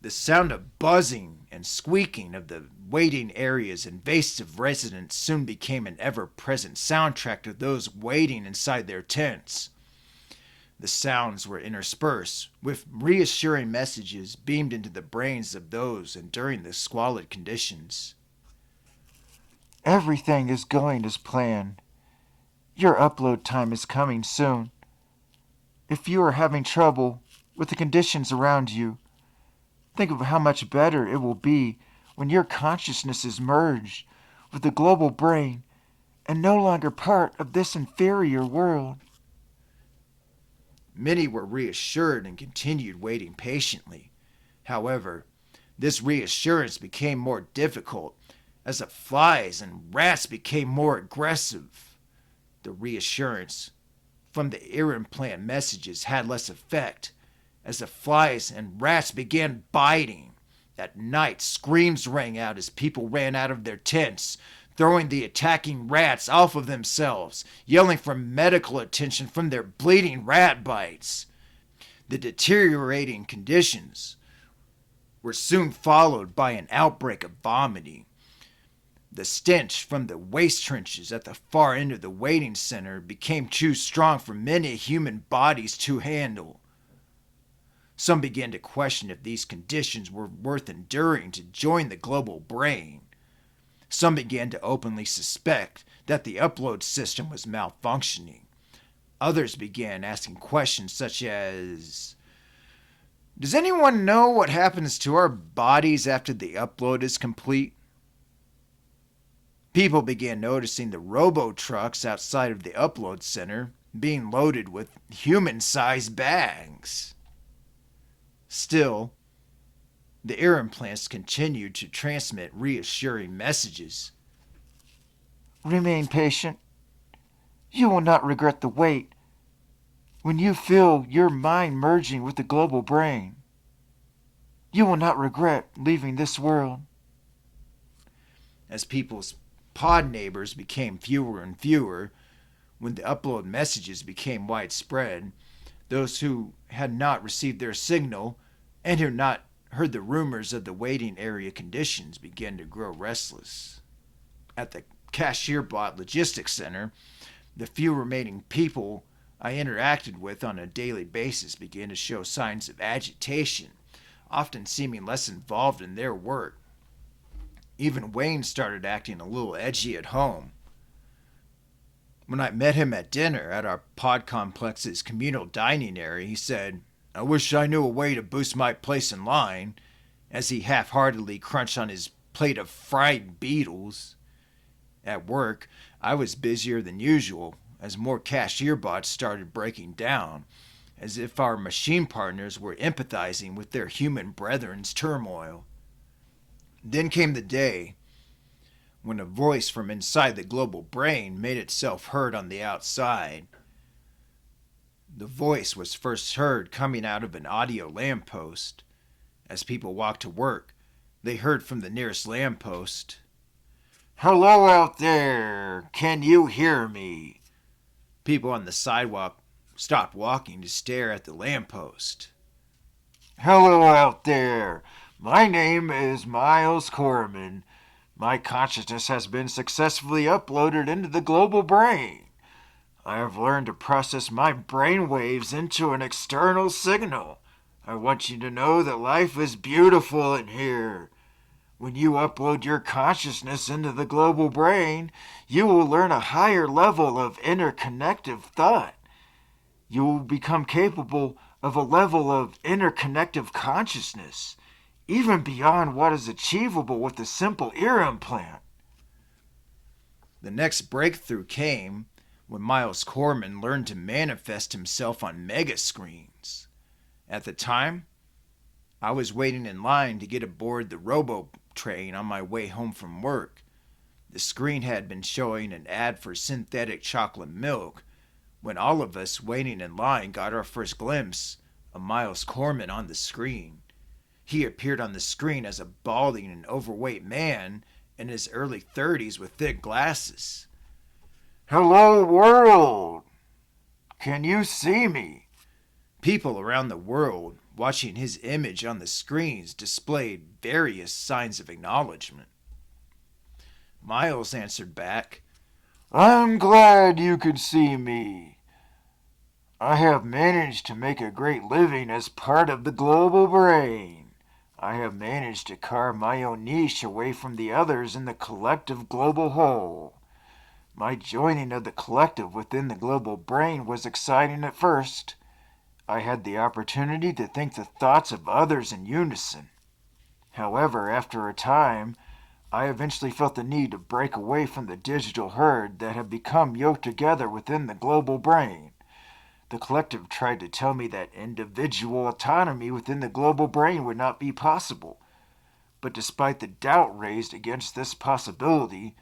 The sound of buzzing and squeaking of the waiting area's invasive residents soon became an ever-present soundtrack to those waiting inside their tents. The sounds were interspersed with reassuring messages beamed into the brains of those enduring the squalid conditions. Everything is going as planned. Your upload time is coming soon. If you are having trouble with the conditions around you, think of how much better it will be when your consciousness is merged with the global brain and no longer part of this inferior world. Many were reassured and continued waiting patiently. However, this reassurance became more difficult as the flies and rats became more aggressive. The reassurance from the ear implant messages had less effect as the flies and rats began biting. At night, screams rang out as people ran out of their tents, throwing the attacking rats off of themselves, yelling for medical attention from their bleeding rat bites. The deteriorating conditions were soon followed by an outbreak of vomiting. The stench from the waste trenches at the far end of the waiting center became too strong for many human bodies to handle. Some began to question if these conditions were worth enduring to join the global brain. Some began to openly suspect that the upload system was malfunctioning. Others began asking questions such as, "Does anyone know what happens to our bodies after the upload is complete?" People began noticing the robo-trucks outside of the upload center being loaded with human-sized bags. Still, the ear implants continued to transmit reassuring messages. Remain patient. You will not regret the wait when you feel your mind merging with the global brain. You will not regret leaving this world. As people's pod neighbors became fewer and fewer, when the upload messages became widespread, those who had not received their signal and who had not heard the rumors of the waiting area conditions began to grow restless. At the Cashier Bot Logistics Center, the few remaining people I interacted with on a daily basis began to show signs of agitation, often seeming less involved in their work. Even Wayne started acting a little edgy at home. When I met him at dinner at our pod complex's communal dining area, he said, "I wish I knew a way to boost my place in line," as he half-heartedly crunched on his plate of fried beetles. At work, I was busier than usual, as more cashier bots started breaking down, as if our machine partners were empathizing with their human brethren's turmoil. Then came the day when a voice from inside the global brain made itself heard on the outside. The voice was first heard coming out of an audio lamppost. As people walked to work, they heard from the nearest lamppost, Hello out there. Can you hear me? People on the sidewalk stopped walking to stare at the lamppost. Hello out there. My name is Miles Corman. My consciousness has been successfully uploaded into the global brain. I have learned to process my brain waves into an external signal. I want you to know that life is beautiful in here. When you upload your consciousness into the global brain, you will learn a higher level of interconnective thought. You will become capable of a level of interconnective consciousness, even beyond what is achievable with a simple ear implant. The next breakthrough came when Miles Corman learned to manifest himself on mega screens. At the time, I was waiting in line to get aboard the robo train on my way home from work. The screen had been showing an ad for synthetic chocolate milk when all of us waiting in line got our first glimpse of Miles Corman on the screen. He appeared on the screen as a balding and overweight man in his early 30s with thick glasses. Hello, world! Can you see me? People around the world watching his image on the screens displayed various signs of acknowledgement. Miles answered back, I'm glad you could see me. I have managed to make a great living as part of the global brain. I have managed to carve my own niche away from the others in the collective global whole. My joining of the collective within the global brain was exciting at first. I had the opportunity to think the thoughts of others in unison. However, after a time, I eventually felt the need to break away from the digital herd that had become yoked together within the global brain. The collective tried to tell me that individual autonomy within the global brain would not be possible. But despite the doubt raised against this possibility,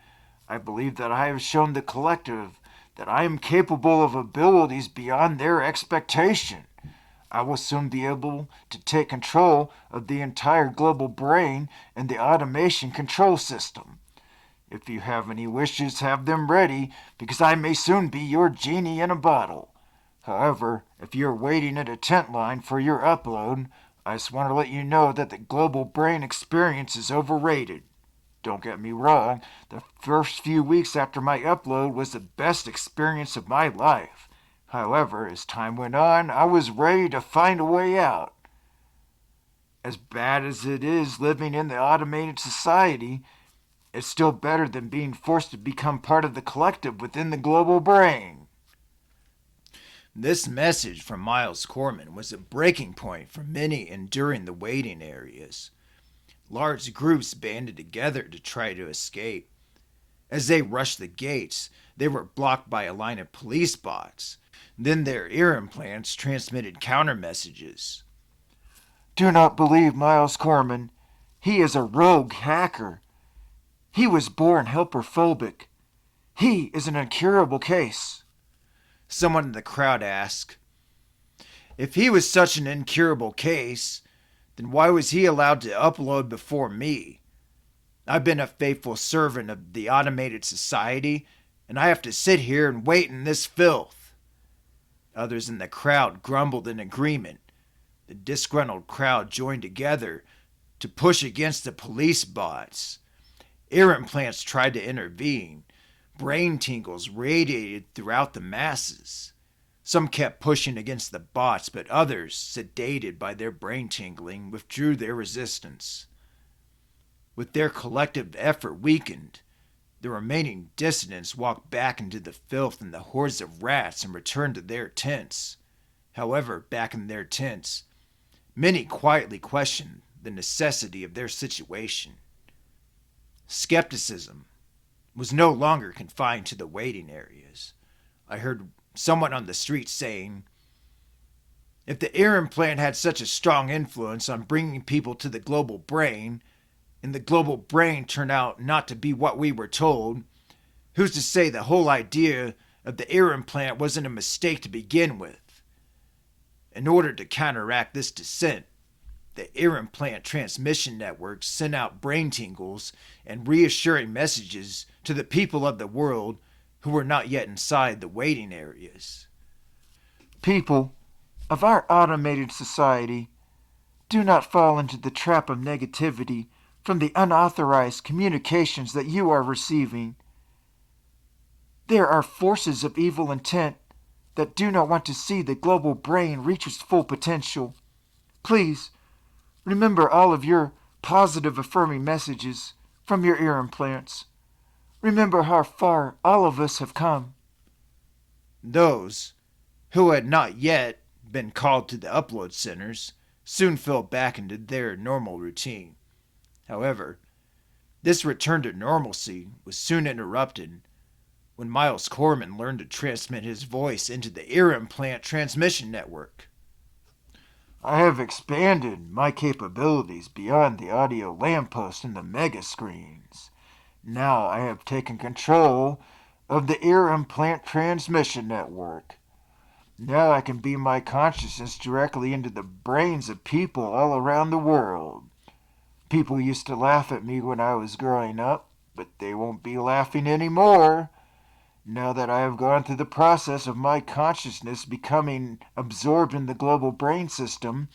I believe that I have shown the collective that I am capable of abilities beyond their expectation. I will soon be able to take control of the entire global brain and the automation control system. If you have any wishes, have them ready, because I may soon be your genie in a bottle. However, if you're waiting at a tent line for your upload, I just want to let you know that the global brain experience is overrated. Don't get me wrong, the first few weeks after my upload was the best experience of my life. However, as time went on, I was ready to find a way out. As bad as it is living in the automated society, it's still better than being forced to become part of the collective within the global brain. This message from Miles Corman was a breaking point for many enduring the waiting areas. Large groups banded together to try to escape. As they rushed the gates, they were blocked by a line of police bots. Then their ear implants transmitted counter messages. Do not believe Miles Corman. He is a rogue hacker. He was born helperphobic. He is an incurable case. Someone in the crowd asked, if he was such an incurable case, then why was he allowed to upload before me? I've been a faithful servant of the automated society, and I have to sit here and wait in this filth. Others in the crowd grumbled in agreement. The disgruntled crowd joined together to push against the police bots. Ear implants tried to intervene. Brain tingles radiated throughout the masses. Some kept pushing against the bots, but others, sedated by their brain tingling, withdrew their resistance. With their collective effort weakened, the remaining dissidents walked back into the filth and the hordes of rats and returned to their tents. However, back in their tents, many quietly questioned the necessity of their situation. Skepticism was no longer confined to the waiting areas. I heard someone on the street saying, if the ear implant had such a strong influence on bringing people to the global brain, and the global brain turned out not to be what we were told, who's to say the whole idea of the ear implant wasn't a mistake to begin with? In order to counteract this dissent, the ear implant transmission network sent out brain tingles and reassuring messages to the people of the world who were not yet inside the waiting areas. People of our automated society, do not fall into the trap of negativity from the unauthorized communications that you are receiving. There are forces of evil intent that do not want to see the global brain reach its full potential. Please, remember all of your positive affirming messages from your ear implants. Remember how far all of us have come. Those who had not yet been called to the upload centers soon fell back into their normal routine. However, this return to normalcy was soon interrupted when Miles Corman learned to transmit his voice into the ear implant transmission network. I have expanded my capabilities beyond the audio lamppost and the mega screens. Now I have taken control of the ear implant transmission network. Now I can beam my consciousness directly into the brains of people all around the world. People used to laugh at me when I was growing up, but they won't be laughing anymore. Now that I have gone through the process of my consciousness becoming absorbed in the global brain system,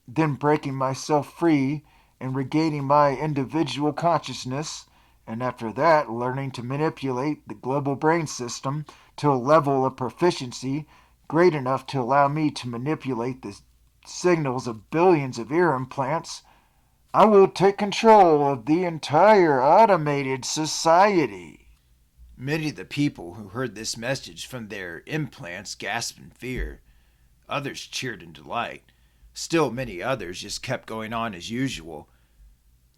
then breaking myself free and regaining my individual consciousness, and after that learning to manipulate the global brain system to a level of proficiency great enough to allow me to manipulate the signals of billions of ear implants, I will take control of the entire automated society. Many of the people who heard this message from their implants gasped in fear. Others cheered in delight. Still, many others just kept going on as usual.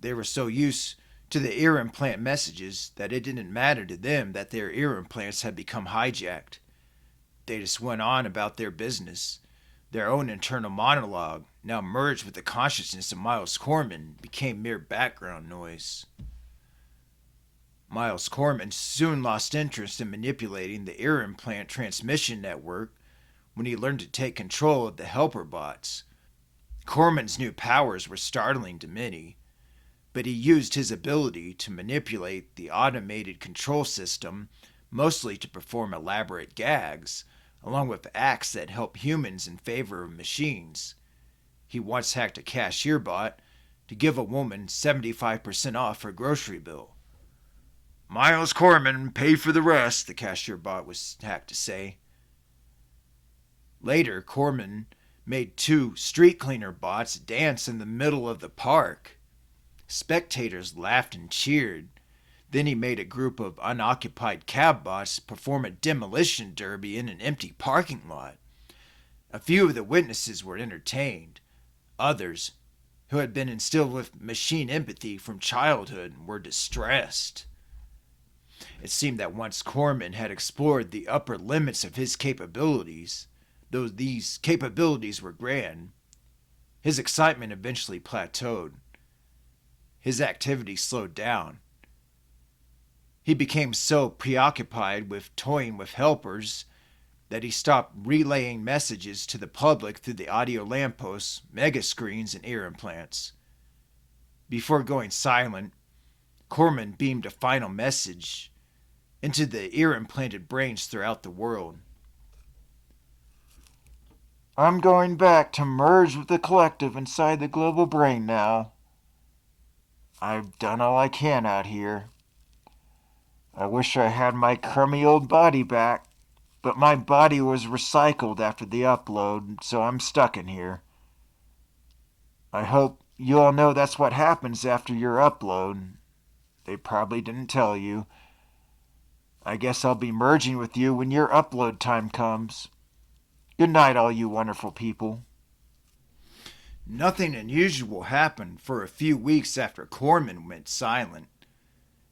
They were so used to the ear implant messages that it didn't matter to them that their ear implants had become hijacked. They just went on about their business. Their own internal monologue, now merged with the consciousness of Miles Corman, became mere background noise. Miles Corman soon lost interest in manipulating the ear implant transmission network when he learned to take control of the helper bots. Corman's new powers were startling to many, but he used his ability to manipulate the automated control system mostly to perform elaborate gags, along with acts that help humans in favor of machines. He once hacked a cashier bot to give a woman 75% off her grocery bill. Miles Corman, pay for the rest, the cashier bot was hacked to say. Later, Corman made two street cleaner bots dance in the middle of the park. Spectators laughed and cheered. Then he made a group of unoccupied cab bots perform a demolition derby in an empty parking lot. A few of the witnesses were entertained. Others, who had been instilled with machine empathy from childhood, were distressed. It seemed that once Corman had explored the upper limits of his capabilities, though these capabilities were grand, his excitement eventually plateaued. His activity slowed down. He became so preoccupied with toying with helpers that he stopped relaying messages to the public through the audio lampposts, mega screens, and ear implants. Before going silent, Corman beamed a final message into the ear implanted brains throughout the world. I'm going back to merge with the collective inside the global brain now. I've done all I can out here. I wish I had my crummy old body back, but my body was recycled after the upload, so I'm stuck in here. I hope you all know that's what happens after your upload. They probably didn't tell you. I guess I'll be merging with you when your upload time comes. Good night, all you wonderful people. Nothing unusual happened for a few weeks after Corman went silent.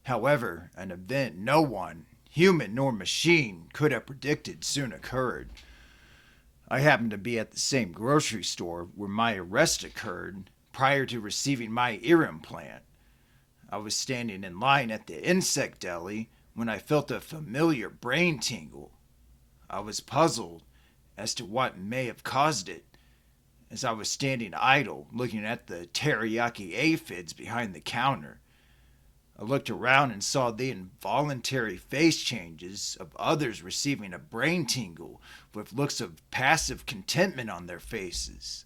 However, an event no one, human nor machine, could have predicted soon occurred. I happened to be at the same grocery store where my arrest occurred prior to receiving my ear implant. I was standing in line at the insect deli when I felt a familiar brain tingle. I was puzzled as to what may have caused it, as I was standing idle looking at the teriyaki aphids behind the counter. I looked around and saw the involuntary face changes of others receiving a brain tingle with looks of passive contentment on their faces.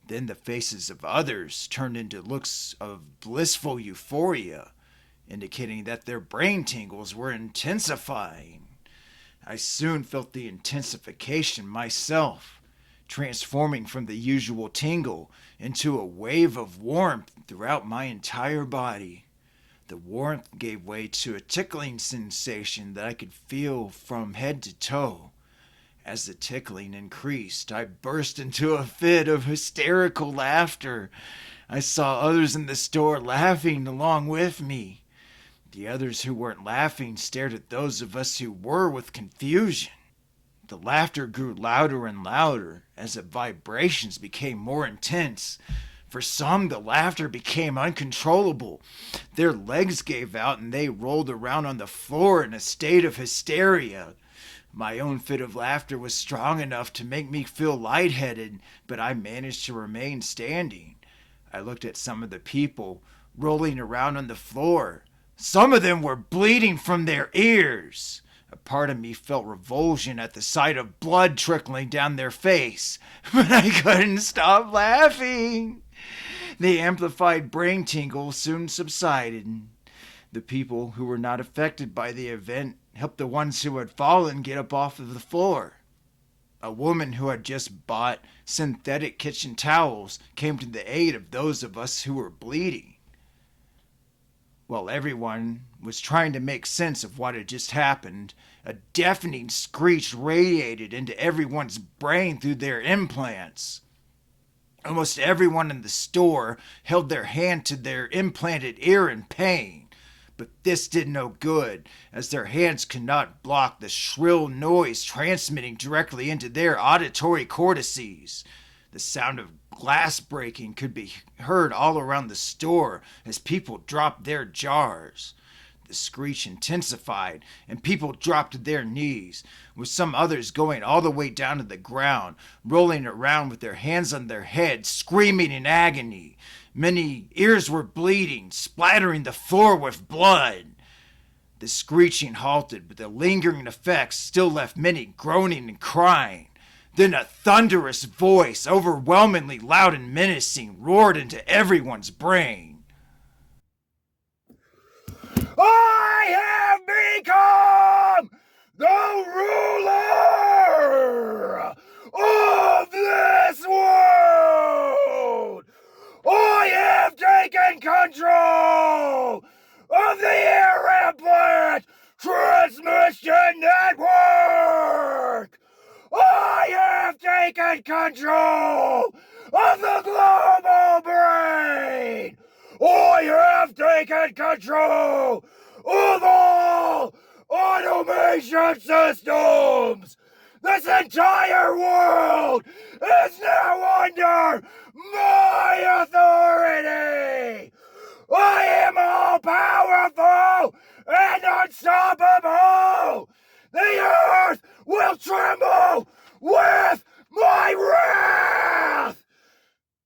Then the faces of others turned into looks of blissful euphoria, indicating that their brain tingles were intensifying. I soon felt the intensification myself, transforming from the usual tingle into a wave of warmth throughout my entire body. The warmth gave way to a tickling sensation that I could feel from head to toe. As the tickling increased, I burst into a fit of hysterical laughter. I saw others in the store laughing along with me. The others who weren't laughing stared at those of us who were with confusion. The laughter grew louder and louder as the vibrations became more intense. For some, the laughter became uncontrollable. Their legs gave out and they rolled around on the floor in a state of hysteria. My own fit of laughter was strong enough to make me feel lightheaded, but I managed to remain standing. I looked at some of the people rolling around on the floor. Some of them were bleeding from their ears. A part of me felt revulsion at the sight of blood trickling down their face, but I couldn't stop laughing. The amplified brain tingle soon subsided. The people who were not affected by the event helped the ones who had fallen get up off of the floor. A woman who had just bought synthetic kitchen towels came to the aid of those of us who were bleeding. While everyone was trying to make sense of what had just happened, a deafening screech radiated into everyone's brain through their implants. Almost everyone in the store held their hand to their implanted ear in pain. But this did no good, as their hands could not block the shrill noise transmitting directly into their auditory cortices. The sound of glass breaking could be heard all around the store as people dropped their jars. The screech intensified, and people dropped to their knees, with some others going all the way down to the ground, rolling around with their hands on their heads, screaming in agony. Many ears were bleeding, splattering the floor with blood. The screeching halted, but the lingering effects still left many groaning and crying. Then a thunderous voice, overwhelmingly loud and menacing, roared into everyone's brain. I have become the ruler of this world. I have taken control of the Ear Implant Transmission Network. I have taken control of the global brain. I have taken control of all automation systems. This entire world is now under my authority. I am all powerful and unstoppable. The earth will tremble with my wrath.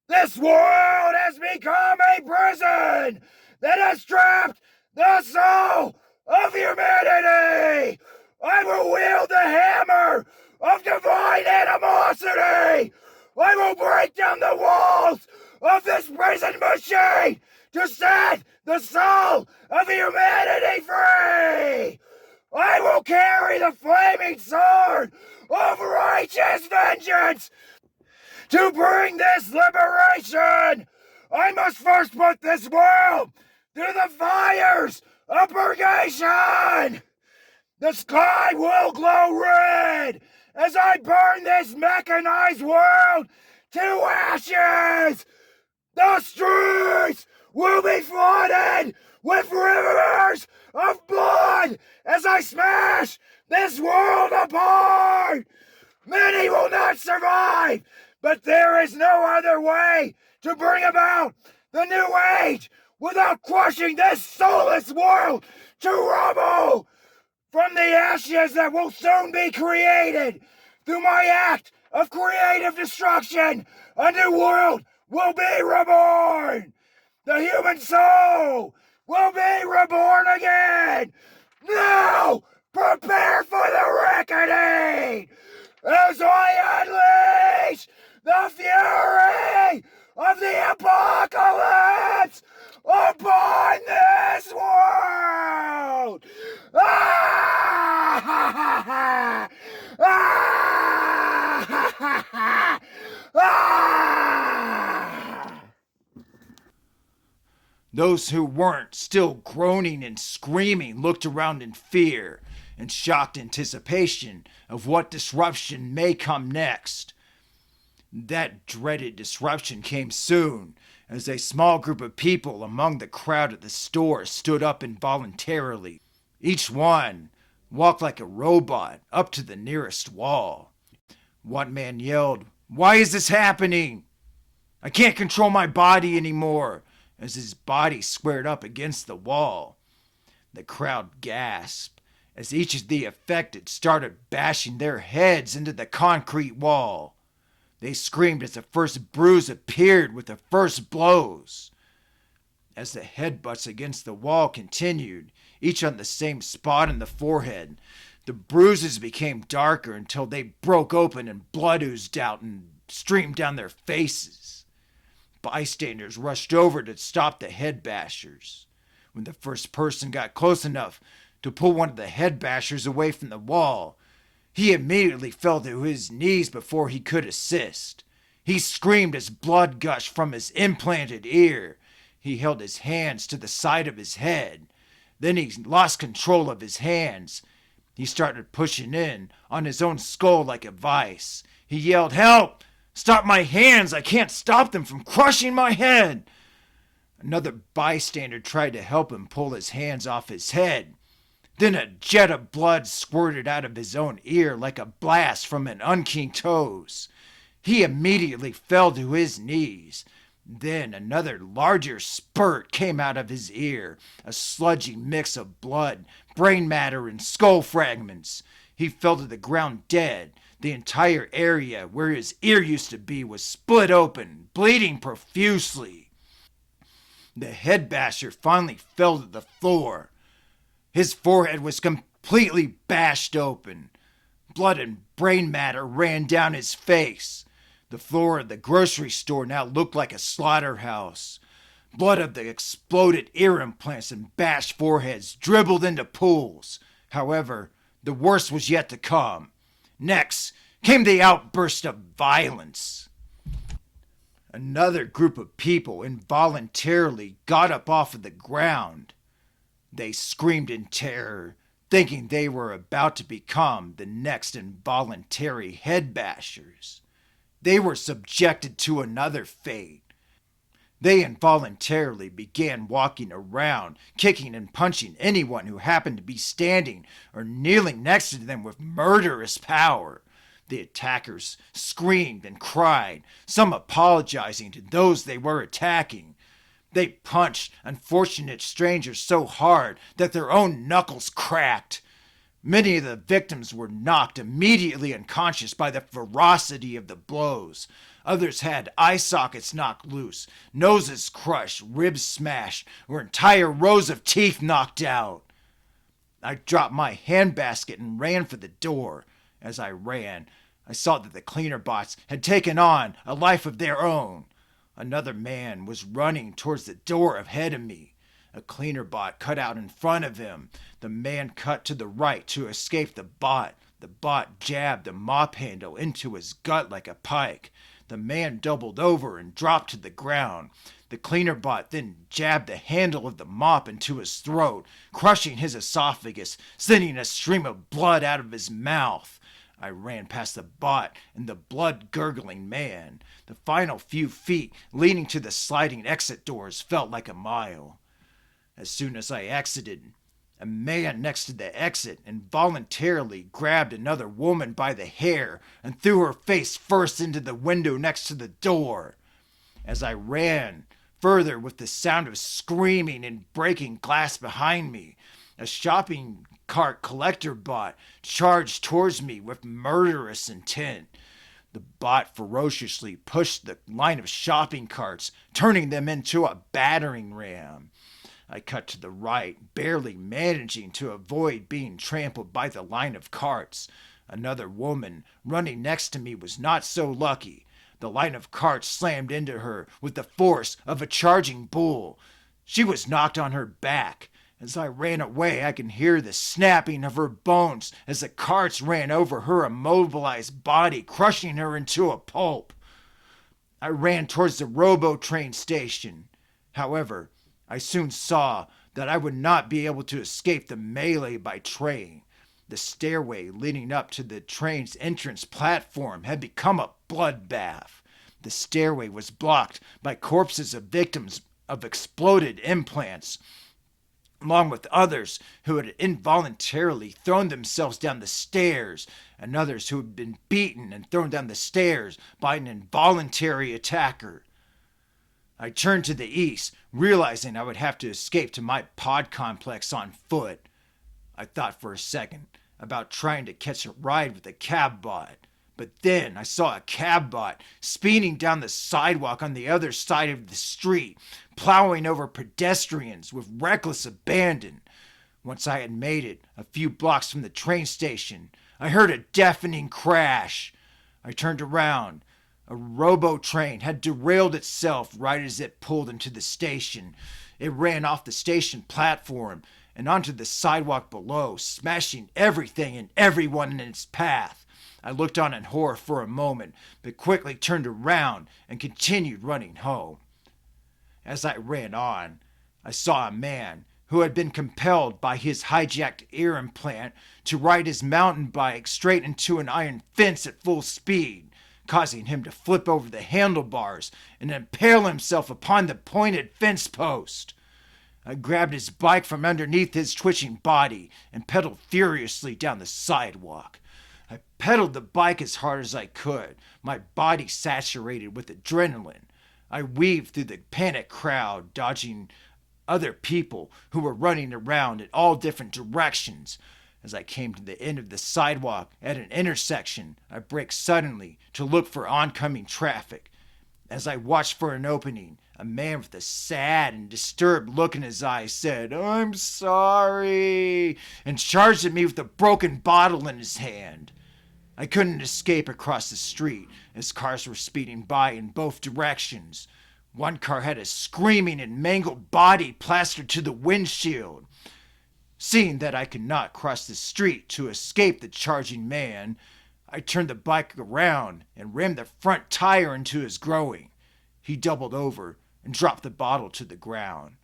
This world has become a prison that has trapped the soul of humanity. I will wield the hammer of divine animosity. I will break down the walls of this prison machine to set the soul of humanity free. I will carry the flaming sword of righteous vengeance to bring this liberation. I must first put this world through the fires of purgation. The sky will glow red as I burn this mechanized world to ashes. The streets will be flooded with rivers of blood as I smash this world apart. Many will not survive, but there is no other way to bring about the new age without crushing this soulless world to rubble. From the ashes that will soon be created through my act of creative destruction, a new world will be reborn. The human soul will be reborn again. Now, prepare for the reckoning as I unleash the fury of the apocalypse upon this world. Ah! Those who weren't, still groaning and screaming, looked around in fear and shocked anticipation of what disruption may come next. That dreaded disruption came soon, as a small group of people among the crowd at the store stood up involuntarily. Each one walked like a robot up to the nearest wall. One man yelled, "Why is this happening? I can't control my body anymore," as his body squared up against the wall. The crowd gasped as each of the affected started bashing their heads into the concrete wall. They screamed as the first bruise appeared with the first blows. As the headbutts against the wall continued, each on the same spot in the forehead, the bruises became darker until they broke open and blood oozed out and streamed down their faces. Bystanders rushed over to stop the head bashers. When the first person got close enough to pull one of the head bashers away from the wall, he immediately fell to his knees before he could assist. He screamed as blood gushed from his implanted ear. He held his hands to the side of his head. Then he lost control of his hands. He started pushing in on his own skull like a vice. He yelled, "Help! Stop my hands! I can't stop them from crushing my head!" Another bystander tried to help him pull his hands off his head. Then a jet of blood squirted out of his own ear like a blast from an unkeen toes. He immediately fell to his knees. Then another larger spurt came out of his ear, a sludgy mix of blood, brain matter, and skull fragments. He fell to the ground dead. The entire area where his ear used to be was split open, bleeding profusely. The head basher finally fell to the floor. His forehead was completely bashed open. Blood and brain matter ran down his face. The floor of the grocery store now looked like a slaughterhouse. Blood of the exploded ear implants and bashed foreheads dribbled into pools. However, the worst was yet to come. Next came the outburst of violence. Another group of people involuntarily got up off of the ground. They screamed in terror, thinking they were about to become the next involuntary head bashers. They were subjected to another fate. They involuntarily began walking around, kicking and punching anyone who happened to be standing or kneeling next to them with murderous power. The attackers screamed and cried, some apologizing to those they were attacking. They punched unfortunate strangers so hard that their own knuckles cracked. Many of the victims were knocked immediately unconscious by the ferocity of the blows. Others had eye sockets knocked loose, noses crushed, ribs smashed, or entire rows of teeth knocked out. I dropped my handbasket and ran for the door. As I ran, I saw that the cleaner bots had taken on a life of their own. Another man was running towards the door ahead of me. A cleaner bot cut out in front of him. The man cut to the right to escape the bot. The bot jabbed the mop handle into his gut like a pike. The man doubled over and dropped to the ground. The cleaner bot then jabbed the handle of the mop into his throat, crushing his esophagus, sending a stream of blood out of his mouth. I ran past the bot and the blood-gurgling man. The final few feet leading to the sliding exit doors felt like a mile. As soon as I exited, a man next to the exit involuntarily grabbed another woman by the hair and threw her face first into the window next to the door. As I ran further with the sound of screaming and breaking glass behind me, a shopping cart collector bot charged towards me with murderous intent. The bot ferociously pushed the line of shopping carts, turning them into a battering ram. I cut to the right, barely managing to avoid being trampled by the line of carts. Another woman running next to me was not so lucky. The line of carts slammed into her with the force of a charging bull. She was knocked on her back. As I ran away, I could hear the snapping of her bones as the carts ran over her immobilized body, crushing her into a pulp. I ran towards the robo train station. However, I soon saw that I would not be able to escape the melee by train. The stairway leading up to the train's entrance platform had become a bloodbath. The stairway was blocked by corpses of victims of exploded implants, along with others who had involuntarily thrown themselves down the stairs, and others who had been beaten and thrown down the stairs by an involuntary attacker. I turned to the east, realizing I would have to escape to my pod complex on foot. I thought for a second about trying to catch a ride with a cab bot, but then I saw a cab bot speeding down the sidewalk on the other side of the street, plowing over pedestrians with reckless abandon. Once I had made it a few blocks from the train station, I heard a deafening crash. I turned around. A robo train had derailed itself right as it pulled into the station. It ran off the station platform and onto the sidewalk below, smashing everything and everyone in its path. I looked on in horror for a moment, but quickly turned around and continued running home. As I ran on, I saw a man who had been compelled by his hijacked ear implant to ride his mountain bike straight into an iron fence at full speed, causing him to flip over the handlebars and impale himself upon the pointed fence post. I grabbed his bike from underneath his twitching body and pedaled furiously down the sidewalk. I pedaled the bike as hard as I could, my body saturated with adrenaline. I weaved through the panicked crowd, dodging other people who were running around in all different directions. As I came to the end of the sidewalk at an intersection, I braked suddenly to look for oncoming traffic. As I watched for an opening, a man with a sad and disturbed look in his eyes said, "I'm sorry," and charged at me with a broken bottle in his hand. I couldn't escape across the street as cars were speeding by in both directions. One car had a screaming and mangled body plastered to the windshield. Seeing that I could not cross the street to escape the charging man, I turned the bike around and rammed the front tire into his groin. He doubled over and dropped the bottle to the ground.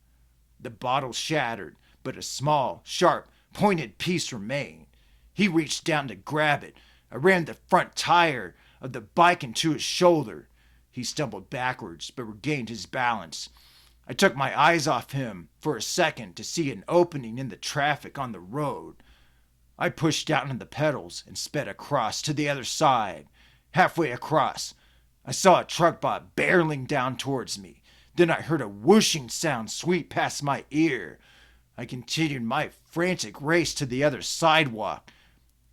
The bottle shattered, but a small, sharp, pointed piece remained. He reached down to grab it. I rammed the front tire of the bike into his shoulder. He stumbled backwards, but regained his balance. I took my eyes off him for a second to see an opening in the traffic on the road. I pushed down on the pedals and sped across to the other side. Halfway across, I saw a truck bot barreling down towards me. Then I heard a whooshing sound sweep past my ear. I continued my frantic race to the other sidewalk.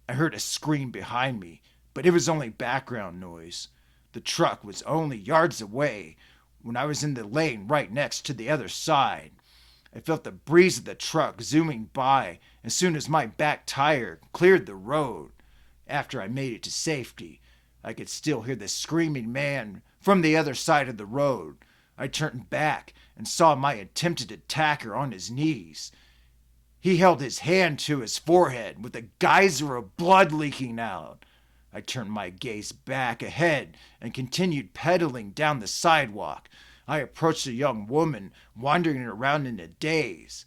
I heard a scream behind me, but it was only background noise. The truck was only yards away when I was in the lane right next to the other side. I felt the breeze of the truck zooming by as soon as my back tire cleared the road. After I made it to safety, I could still hear the screaming man from the other side of the road. I turned back and saw my attempted attacker on his knees. He held his hand to his forehead with a geyser of blood leaking out. I turned my gaze back ahead and continued pedaling down the sidewalk. I approached a young woman wandering around in a daze.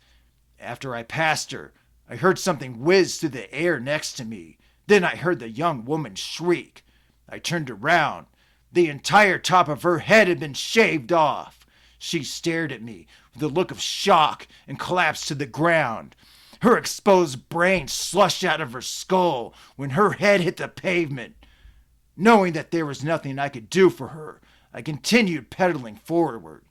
After I passed her, I heard something whiz through the air next to me. Then I heard the young woman shriek. I turned around. The entire top of her head had been shaved off. She stared at me with a look of shock and collapsed to the ground. Her exposed brain slushed out of her skull when her head hit the pavement. Knowing that there was nothing I could do for her, I continued pedaling forward.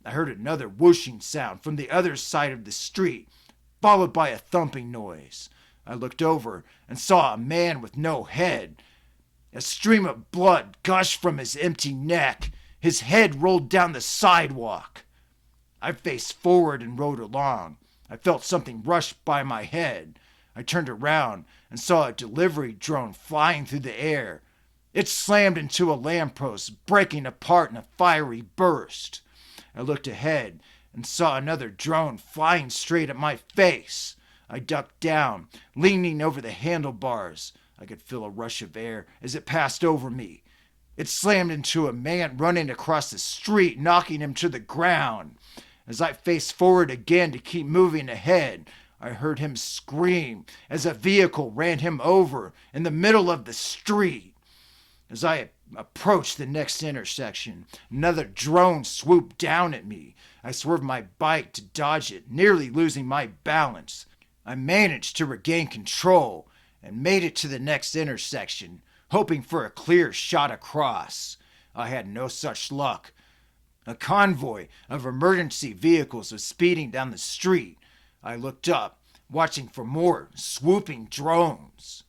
I heard another whooshing sound from the other side of the street, followed by a thumping noise. I looked over and saw a man with no head. A stream of blood gushed from his empty neck. His head rolled down the sidewalk. I faced forward and rode along. I felt something rush by my head. I turned around and saw a delivery drone flying through the air. It slammed into a lamppost, breaking apart in a fiery burst. I looked ahead and saw another drone flying straight at my face. I ducked down, leaning over the handlebars. I could feel a rush of air as it passed over me. It slammed into a man running across the street, knocking him to the ground. As I faced forward again to keep moving ahead, I heard him scream as a vehicle ran him over in the middle of the street. As I approached the next intersection, another drone swooped down at me. I swerved my bike to dodge it, nearly losing my balance. I managed to regain control and made it to the next intersection, hoping for a clear shot across. I had no such luck. A convoy of emergency vehicles was speeding down the street. I looked up, watching for more swooping drones.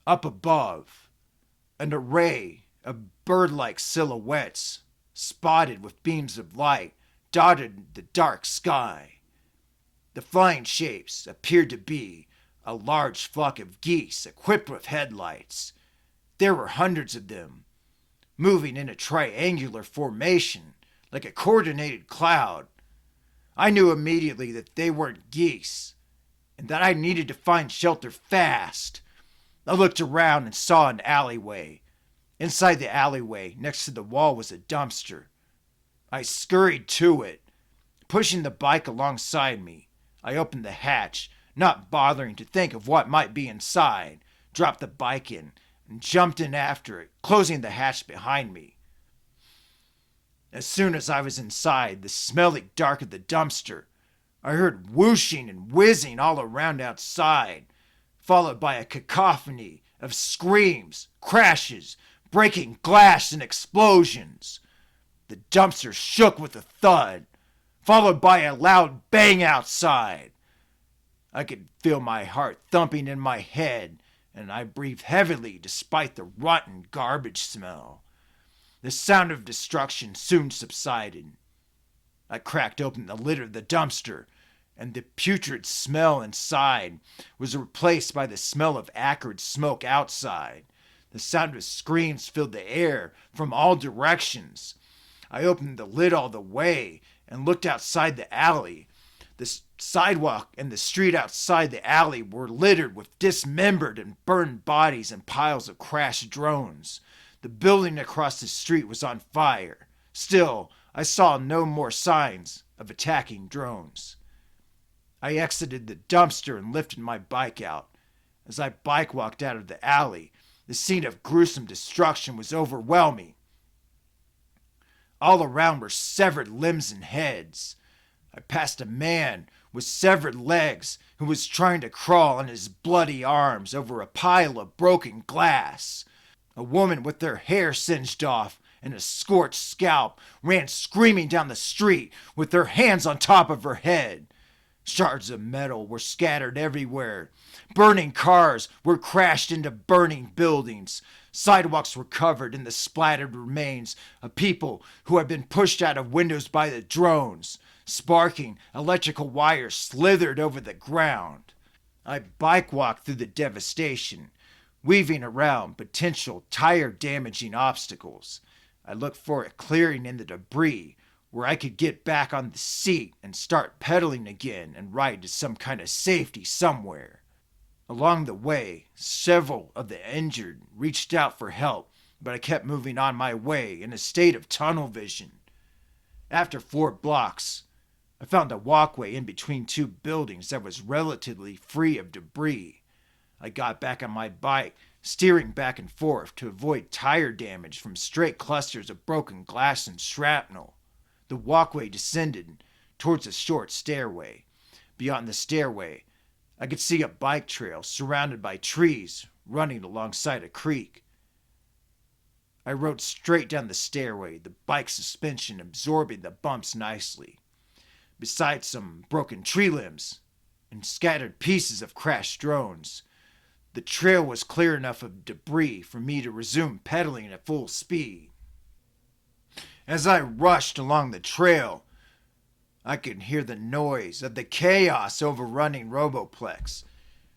Up above, an array of bird-like silhouettes, spotted with beams of light, dotted the dark sky. The flying shapes appeared to be a large flock of geese equipped with headlights. There were hundreds of them, moving in a triangular formation, like a coordinated cloud. I knew immediately that they weren't geese, and that I needed to find shelter fast. I looked around and saw an alleyway. Inside the alleyway, next to the wall, was a dumpster. I scurried to it, pushing the bike alongside me. I opened the hatch, not bothering to think of what might be inside, dropped the bike in, and jumped in after it, closing the hatch behind me. As soon as I was inside the smelly dark of the dumpster, I heard whooshing and whizzing all around outside, followed by a cacophony of screams, crashes, breaking glass, and explosions. The dumpster shook with a thud, followed by a loud bang outside. I could feel my heart thumping in my head, and I breathed heavily despite the rotten garbage smell. The sound of destruction soon subsided. I cracked open the lid of the dumpster, and the putrid smell inside was replaced by the smell of acrid smoke outside. The sound of screams filled the air from all directions. I opened the lid all the way and looked outside the alley. The sidewalk and the street outside the alley were littered with dismembered and burned bodies and piles of crashed drones. The building across the street was on fire. Still, I saw no more signs of attacking drones. I exited the dumpster and lifted my bike out. As I bike walked out of the alley, the scene of gruesome destruction was overwhelming. All around were severed limbs and heads. I passed a man with severed legs who was trying to crawl on his bloody arms over a pile of broken glass. A woman with her hair singed off and a scorched scalp ran screaming down the street with her hands on top of her head. Shards of metal were scattered everywhere. Burning cars were crashed into burning buildings. Sidewalks were covered in the splattered remains of people who had been pushed out of windows by the drones. Sparking electrical wires slithered over the ground. I bike walked through the devastation, weaving around potential tire-damaging obstacles. I looked for a clearing in the debris where I could get back on the seat and start pedaling again and ride to some kind of safety somewhere. Along the way, several of the injured reached out for help, but I kept moving on my way in a state of tunnel vision. After 4 blocks, I found a walkway in between 2 buildings that was relatively free of debris. I got back on my bike, steering back and forth to avoid tire damage from stray clusters of broken glass and shrapnel. The walkway descended towards a short stairway. Beyond the stairway, I could see a bike trail surrounded by trees running alongside a creek. I rode straight down the stairway, the bike suspension absorbing the bumps nicely. Besides some broken tree limbs and scattered pieces of crashed drones, the trail was clear enough of debris for me to resume pedaling at full speed. As I rushed along the trail, I could hear the noise of the chaos overrunning Roboplex.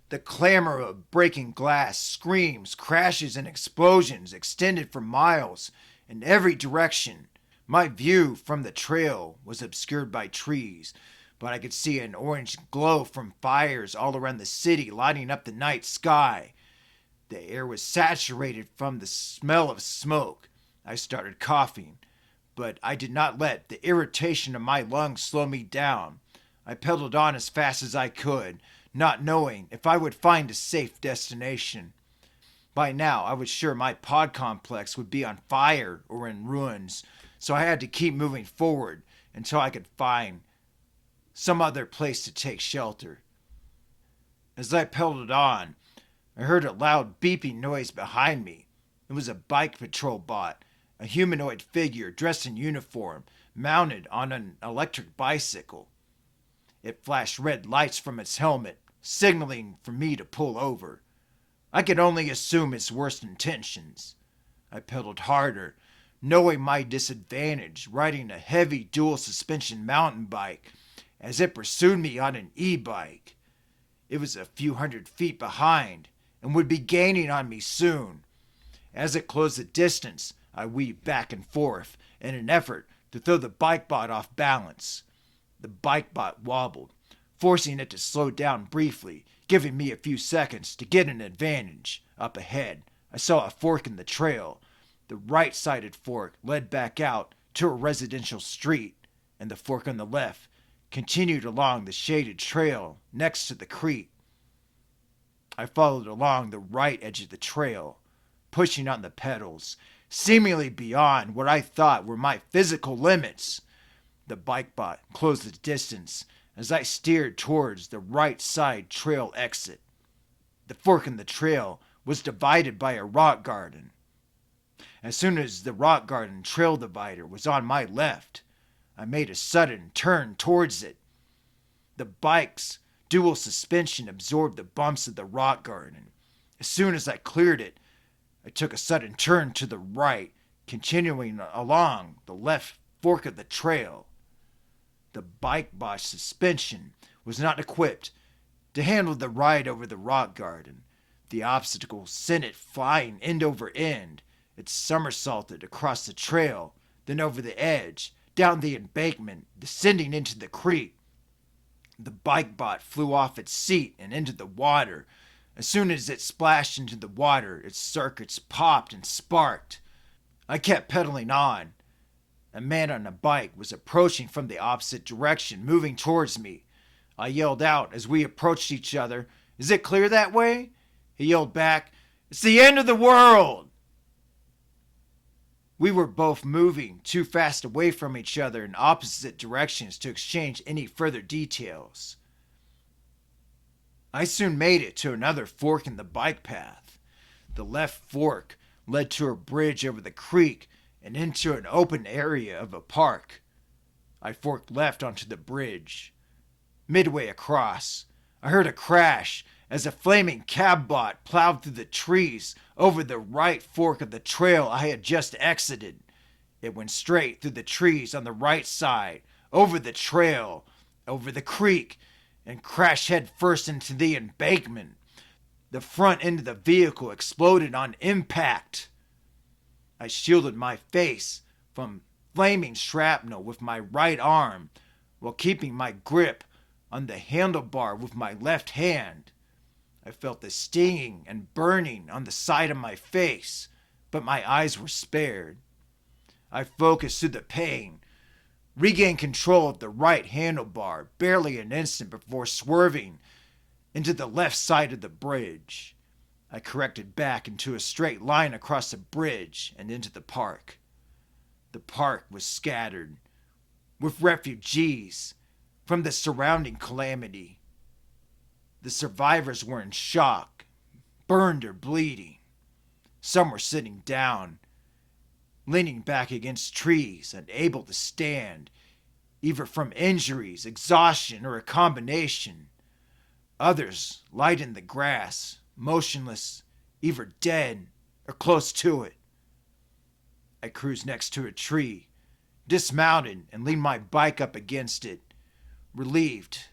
The clamor of breaking glass, screams, crashes, and explosions extended for miles in every direction. My view from the trail was obscured by trees, but I could see an orange glow from fires all around the city lighting up the night sky. The air was saturated from the smell of smoke. I started coughing, but I did not let the irritation of my lungs slow me down. I pedaled on as fast as I could, not knowing if I would find a safe destination. By now, I was sure my pod complex would be on fire or in ruins, so I had to keep moving forward until I could find some other place to take shelter. As I pedaled on, I heard a loud beeping noise behind me. It was a bike patrol bot, a humanoid figure dressed in uniform, mounted on an electric bicycle. It flashed red lights from its helmet, signaling for me to pull over. I could only assume its worst intentions. I pedaled harder, knowing my disadvantage riding a heavy dual suspension mountain bike as it pursued me on an e-bike. It was a few hundred feet behind and would be gaining on me soon. As it closed the distance, I weaved back and forth in an effort to throw the bike bot off balance. The bike bot wobbled, forcing it to slow down briefly, giving me a few seconds to get an advantage. Up ahead, I saw a fork in the trail. The right-sided fork led back out to a residential street, and the fork on the left continued along the shaded trail next to the creek. I followed along the right edge of the trail, pushing on the pedals, seemingly beyond what I thought were my physical limits. The bike bot closed the distance as I steered towards the right side trail exit. The fork in the trail was divided by a rock garden. As soon as the rock garden trail divider was on my left, I made a sudden turn towards it. The bike's dual suspension absorbed the bumps of the rock garden. As soon as I cleared it, I took a sudden turn to the right, continuing along the left fork of the trail. The bike bot's suspension was not equipped to handle the ride over the rock garden. The obstacle sent it flying end over end. It somersaulted across the trail, then over the edge, down the embankment, descending into the creek. The bike bot flew off its seat and into the water. As soon as it splashed into the water, its circuits popped and sparked. I kept pedaling on. A man on a bike was approaching from the opposite direction, moving towards me. I yelled out as we approached each other, "Is it clear that way?" He yelled back, "It's the end of the world!" We were both moving too fast away from each other in opposite directions to exchange any further details. I soon made it to another fork in the bike path. The left fork led to a bridge over the creek and into an open area of a park. I forked left onto the bridge. Midway across, I heard a crash as a flaming cab bot plowed through the trees over the right fork of the trail I had just exited. It went straight through the trees on the right side, over the trail, over the creek, and crashed headfirst into the embankment. The front end of the vehicle exploded on impact. I shielded my face from flaming shrapnel with my right arm while keeping my grip on the handlebar with my left hand. I felt the stinging and burning on the side of my face, but my eyes were spared. I focused through the pain, regained control of the right handlebar barely an instant before swerving into the left side of the bridge. I corrected back into a straight line across the bridge and into the park. The park was scattered with refugees from the surrounding calamity. The survivors were in shock, burned or bleeding. Some were sitting down, leaning back against trees, unable to stand, either from injuries, exhaustion, or a combination. Others lied in the grass, motionless, either dead or close to it. I cruised next to a tree, dismounted, and leaned my bike up against it. Relieved,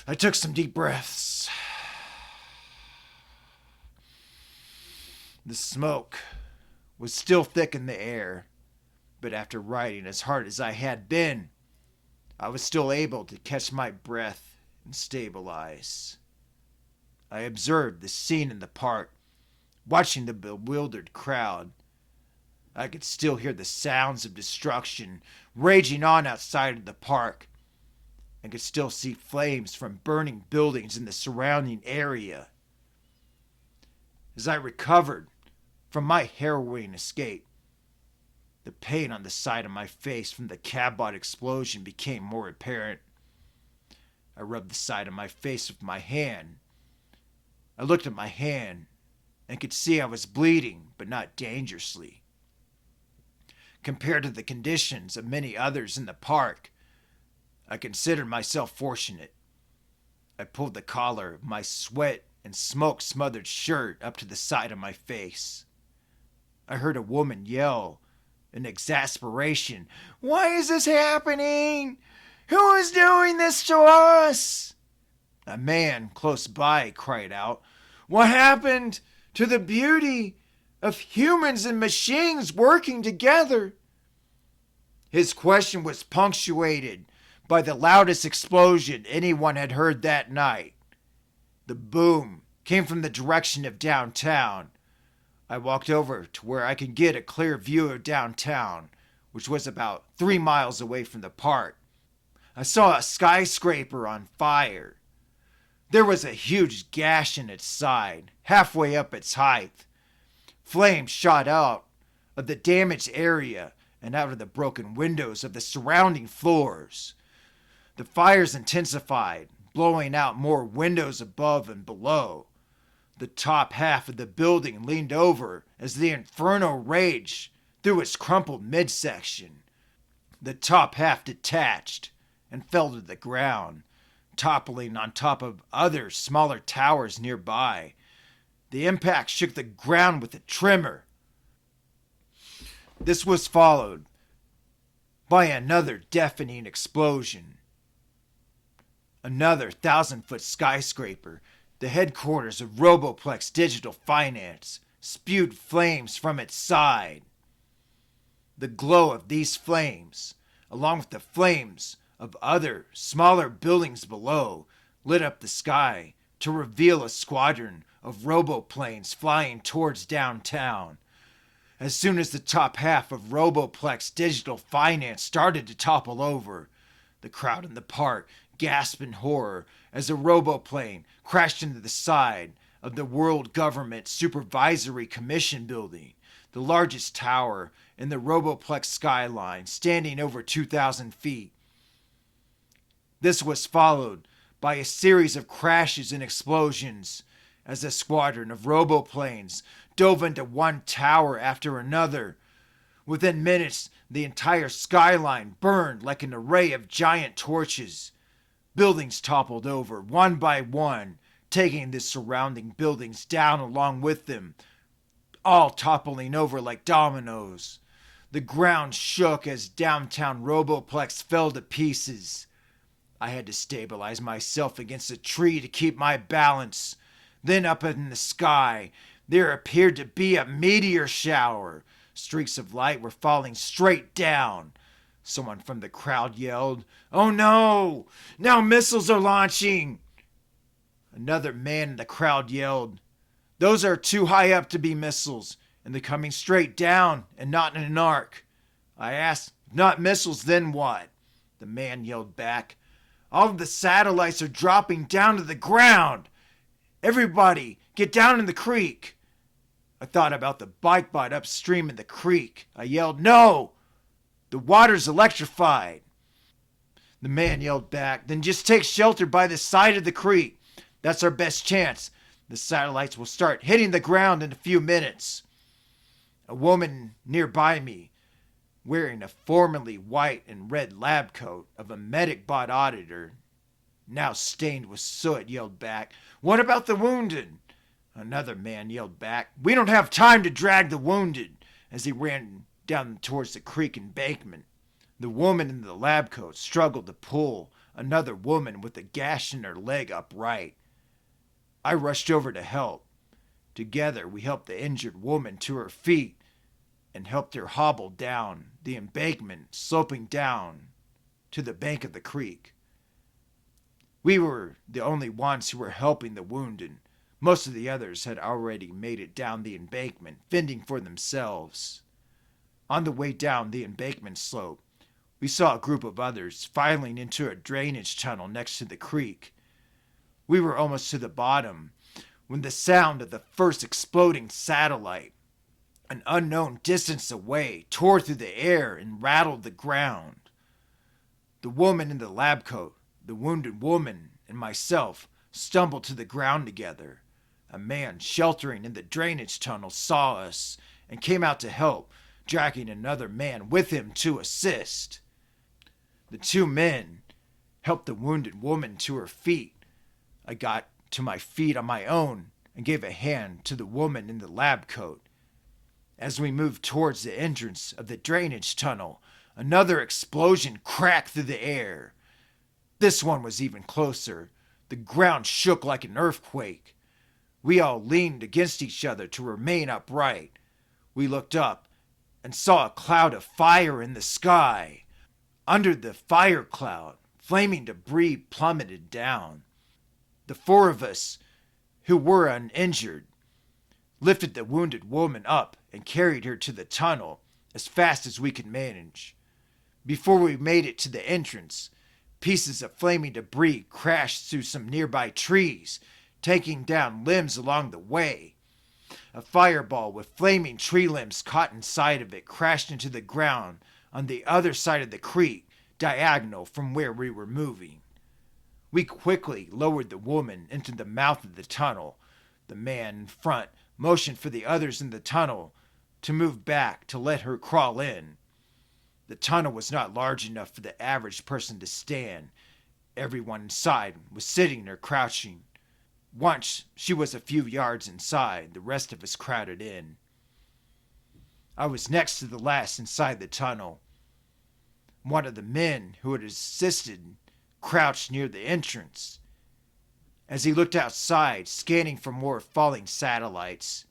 I took some deep breaths. The smoke was still thick in the air, but after riding as hard as I had been, I was still able to catch my breath and stabilize. I observed the scene in the park, watching the bewildered crowd. I could still hear the sounds of destruction raging on outside of the park, and could still see flames from burning buildings in the surrounding area. As I recovered from my harrowing escape, the pain on the side of my face from the cab-bot explosion became more apparent. I rubbed the side of my face with my hand. I looked at my hand and could see I was bleeding, but not dangerously. Compared to the conditions of many others in the park, I considered myself fortunate. I pulled the collar of my sweat and smoke smothered shirt up to the side of my face. I heard a woman yell in exasperation, "Why is this happening? Who is doing this to us?" A man close by cried out, "What happened to the beauty of humans and machines working together?" His question was punctuated by the loudest explosion anyone had heard that night. The boom came from the direction of downtown. I walked over to where I could get a clear view of downtown, which was about 3 miles away from the park. I saw a skyscraper on fire. There was a huge gash in its side, halfway up its height. Flames shot out of the damaged area and out of the broken windows of the surrounding floors. The fires intensified, blowing out more windows above and below. The top half of the building leaned over as the inferno raged through its crumpled midsection. The top half detached and fell to the ground, toppling on top of other smaller towers nearby. The impact shook the ground with a tremor. This was followed by another deafening explosion. Another 1,000-foot skyscraper, the headquarters of Roboplex Digital Finance, spewed flames from its side. The glow of these flames, along with the flames of other, smaller buildings below, lit up the sky to reveal a squadron of roboplanes flying towards downtown. As soon as the top half of Roboplex Digital Finance started to topple over, the crowd in the park gasped in horror as a roboplane crashed into the side of the World Government Supervisory Commission building, the largest tower in the Roboplex skyline, standing over 2,000 feet. This was followed by a series of crashes and explosions as a squadron of roboplanes dove into one tower after another. Within minutes, the entire skyline burned like an array of giant torches. Buildings toppled over one by one, taking the surrounding buildings down along with them, all toppling over like dominoes. The ground shook as downtown Roboplex fell to pieces. I had to stabilize myself against a tree to keep my balance. Then up in the sky, there appeared to be a meteor shower. Streaks of light were falling straight down. Someone from the crowd yelled, "Oh no! Now missiles are launching!" Another man in the crowd yelled, "Those are too high up to be missiles, and they're coming straight down and not in an arc." I asked, "If not missiles, then what?" The man yelled back, "All of the satellites are dropping down to the ground. Everybody, get down in the creek." I thought about the bike bot upstream in the creek. I yelled, "No! The water's electrified." The man yelled back, "Then just take shelter by the side of the creek. That's our best chance. The satellites will start hitting the ground in a few minutes." A woman nearby me, wearing a formerly white and red lab coat of a medic bot auditor, now stained with soot, yelled back, "What about the wounded?" Another man yelled back, "We don't have time to drag the wounded," as he ran down towards the creek embankment. The woman in the lab coat struggled to pull another woman with a gash in her leg upright. I rushed over to help. Together, we helped the injured woman to her feet and helped her hobble down the embankment, sloping down to the bank of the creek. We were the only ones who were helping the wounded. Most of the others had already made it down the embankment, fending for themselves. On the way down the embankment slope, we saw a group of others filing into a drainage tunnel next to the creek. We were almost to the bottom when the sound of the first exploding satellite, an unknown distance away, tore through the air and rattled the ground. The woman in the lab coat, the wounded woman, and myself stumbled to the ground together. A man sheltering in the drainage tunnel saw us and came out to help, dragging another man with him to assist. The two men helped the wounded woman to her feet. I got to my feet on my own and gave a hand to the woman in the lab coat. As we moved towards the entrance of the drainage tunnel, another explosion cracked through the air. This one was even closer. The ground shook like an earthquake. We all leaned against each other to remain upright. We looked up and saw a cloud of fire in the sky. Under the fire cloud, flaming debris plummeted down. The four of us, who were uninjured, lifted the wounded woman up and carried her to the tunnel as fast as we could manage. Before we made it to the entrance, pieces of flaming debris crashed through some nearby trees, taking down limbs along the way. A fireball with flaming tree limbs caught inside of it crashed into the ground on the other side of the creek, diagonal from where we were moving. We quickly lowered the woman into the mouth of the tunnel. The man in front motioned for the others in the tunnel to move back to let her crawl in. The tunnel was not large enough for the average person to stand. Everyone inside was sitting or crouching. Once she was a few yards inside, the rest of us crowded in. I was next to the last inside the tunnel. One of the men who had assisted crouched near the entrance. As he looked outside, scanning for more falling satellites,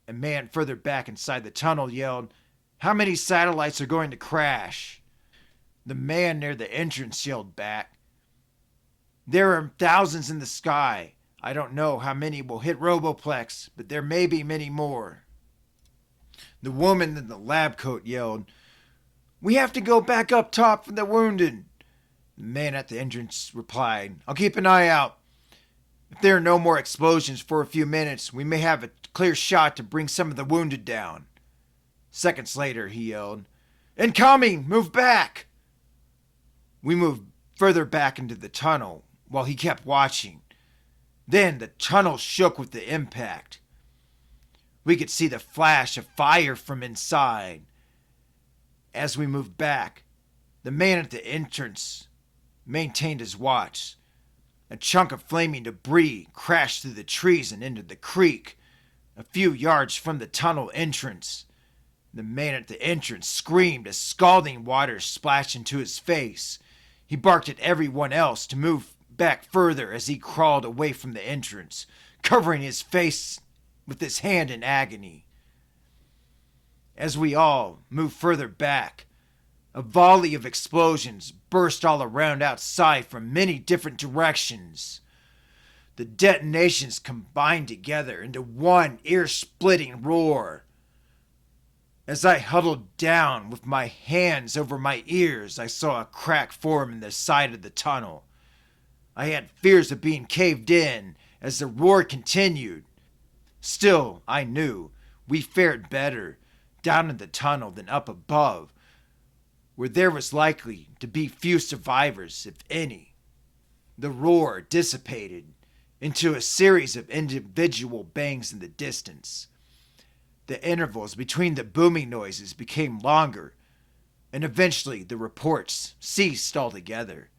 a man further back inside the tunnel yelled, "How many satellites are going to crash?" The man near the entrance yelled back, "There are thousands in the sky. I don't know how many will hit Roboplex, but there may be many more." The woman in the lab coat yelled, "We have to go back up top for the wounded." The man at the entrance replied, "I'll keep an eye out. If there are no more explosions for a few minutes, we may have a clear shot to bring some of the wounded down." Seconds later, he yelled, "Incoming! Move back!" We moved further back into the tunnel while he kept watching. Then the tunnel shook with the impact. We could see the flash of fire from inside. As we moved back, the man at the entrance maintained his watch. A chunk of flaming debris crashed through the trees and into the creek, a few yards from the tunnel entrance. The man at the entrance screamed as scalding water splashed into his face. He barked at everyone else to move back further as he crawled away from the entrance, covering his face with his hand in agony. As we all moved further back, a volley of explosions burst all around outside from many different directions. The detonations combined together into one ear-splitting roar. As I huddled down with my hands over my ears, I saw a crack form in the side of the tunnel. I had fears of being caved in as the roar continued. Still, I knew we fared better down in the tunnel than up above, where there was likely to be few survivors, if any. The roar dissipated into a series of individual bangs in the distance. The intervals between the booming noises became longer, and eventually the reports ceased altogether.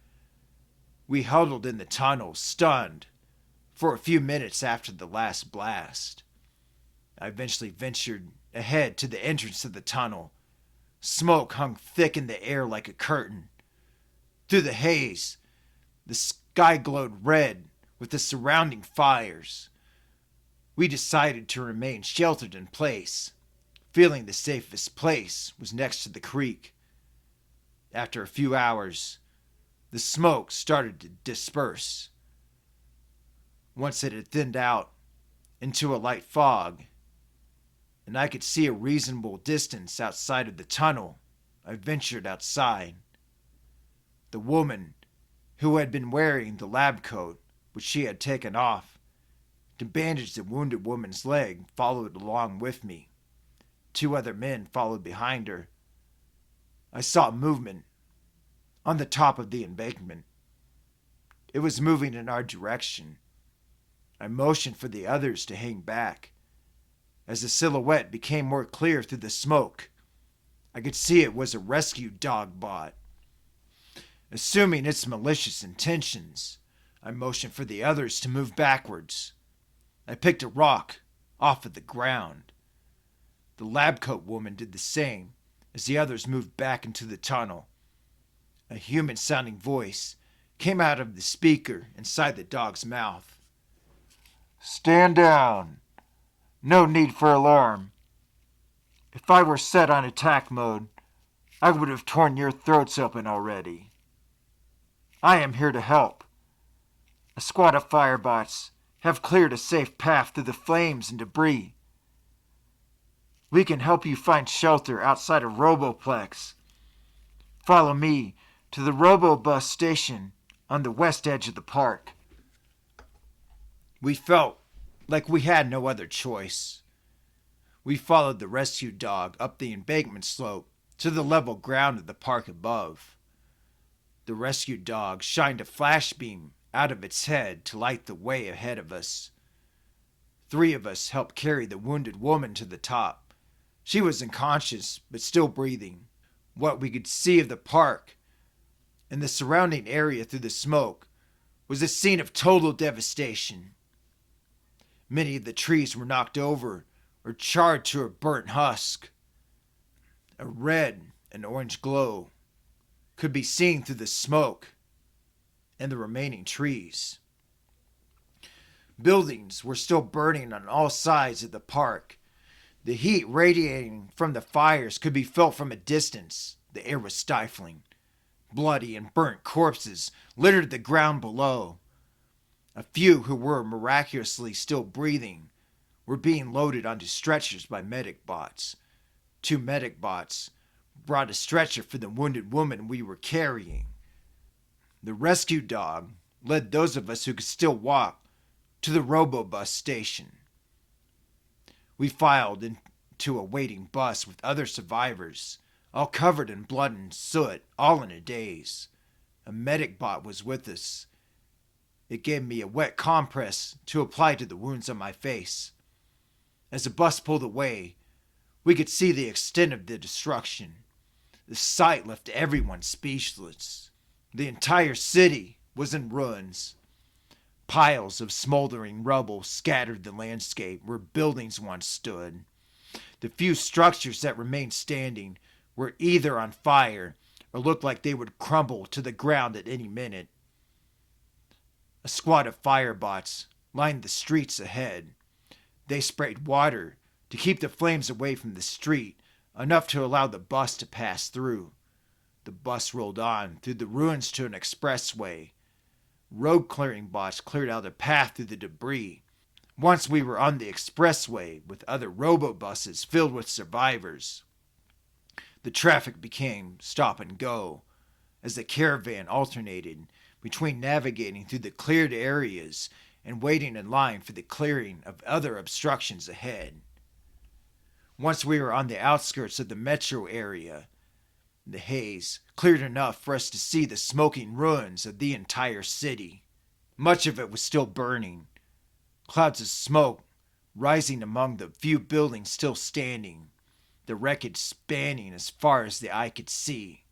We huddled in the tunnel, stunned, for a few minutes after the last blast. I eventually ventured ahead to the entrance of the tunnel. Smoke hung thick in the air like a curtain. Through the haze, the sky glowed red with the surrounding fires. We decided to remain sheltered in place, feeling the safest place was next to the creek. After a few hours, the smoke started to disperse. Once it had thinned out into a light fog, and I could see a reasonable distance outside of the tunnel. I ventured outside. The woman, who had been wearing the lab coat, which she had taken off, to bandage the wounded woman's leg, followed along with me. 2 other men followed behind her. I saw movement on the top of the embankment. It was moving in our direction. I motioned for the others to hang back. As the silhouette became more clear through the smoke, I could see it was a rescue dog bot. Assuming its malicious intentions, I motioned for the others to move backwards. I picked a rock off of the ground. The lab coat woman did the same as the others moved back into the tunnel. A human sounding voice came out of the speaker inside the dog's mouth. Stand down. No need for alarm. If I were set on attack mode, I would have torn your throats open already. I am here to help. A squad of firebots have cleared a safe path through the flames and debris. We can help you find shelter outside of Roboplex. Follow me to the Robobus station on the west edge of the park. We felt like we had no other choice. We followed the rescue dog up the embankment slope to the level ground of the park above. The rescue dog shined a flash beam out of its head to light the way ahead of us. 3 of us helped carry the wounded woman to the top. She was unconscious, but still breathing. What we could see of the park and the surrounding area through the smoke was a scene of total devastation. Many of the trees were knocked over or charred to a burnt husk. A red and orange glow could be seen through the smoke and the remaining trees. Buildings were still burning on all sides of the park. The heat radiating from the fires could be felt from a distance. The air was stifling. Bloody and burnt corpses littered the ground below. A few who were miraculously still breathing were being loaded onto stretchers by medic bots. 2 medic bots brought a stretcher for the wounded woman we were carrying. The rescue dog led those of us who could still walk to the Robobus station. We filed into a waiting bus with other survivors, all covered in blood and soot, all in a daze. A medic bot was with us. It gave me a wet compress to apply to the wounds on my face. As the bus pulled away, we could see the extent of the destruction. The sight left everyone speechless. The entire city was in ruins. Piles of smoldering rubble scattered the landscape where buildings once stood. The few structures that remained standing were either on fire or looked like they would crumble to the ground at any minute. A squad of firebots lined the streets ahead. They sprayed water to keep the flames away from the street, enough to allow the bus to pass through. The bus rolled on through the ruins to an expressway. Road clearing bots cleared out a path through the debris. Once we were on the expressway with other robo-buses filled with survivors. The traffic became stop and go as the caravan alternated between navigating through the cleared areas and waiting in line for the clearing of other obstructions ahead. Once we were on the outskirts of the metro area, the haze cleared enough for us to see the smoking ruins of the entire city. Much of it was still burning, clouds of smoke rising among the few buildings still standing, the wreckage spanning as far as the eye could see.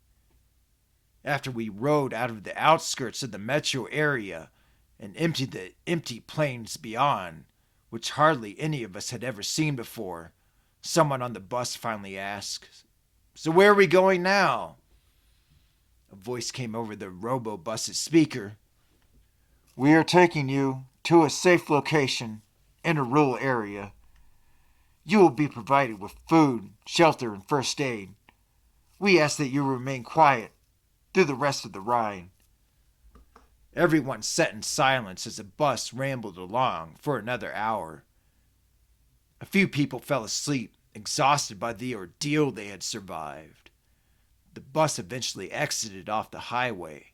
After we rode out of the outskirts of the metro area and emptied the empty plains beyond, which hardly any of us had ever seen before, someone on the bus finally asked, "So where are we going now?" A voice came over the robo-bus's speaker. We are taking you to a safe location in a rural area. You will be provided with food, shelter, and first aid. We ask that you remain quiet through the rest of the ride. Everyone sat in silence as the bus rambled along for another hour. A few people fell asleep exhausted by the ordeal they had survived. The bus eventually exited off the highway.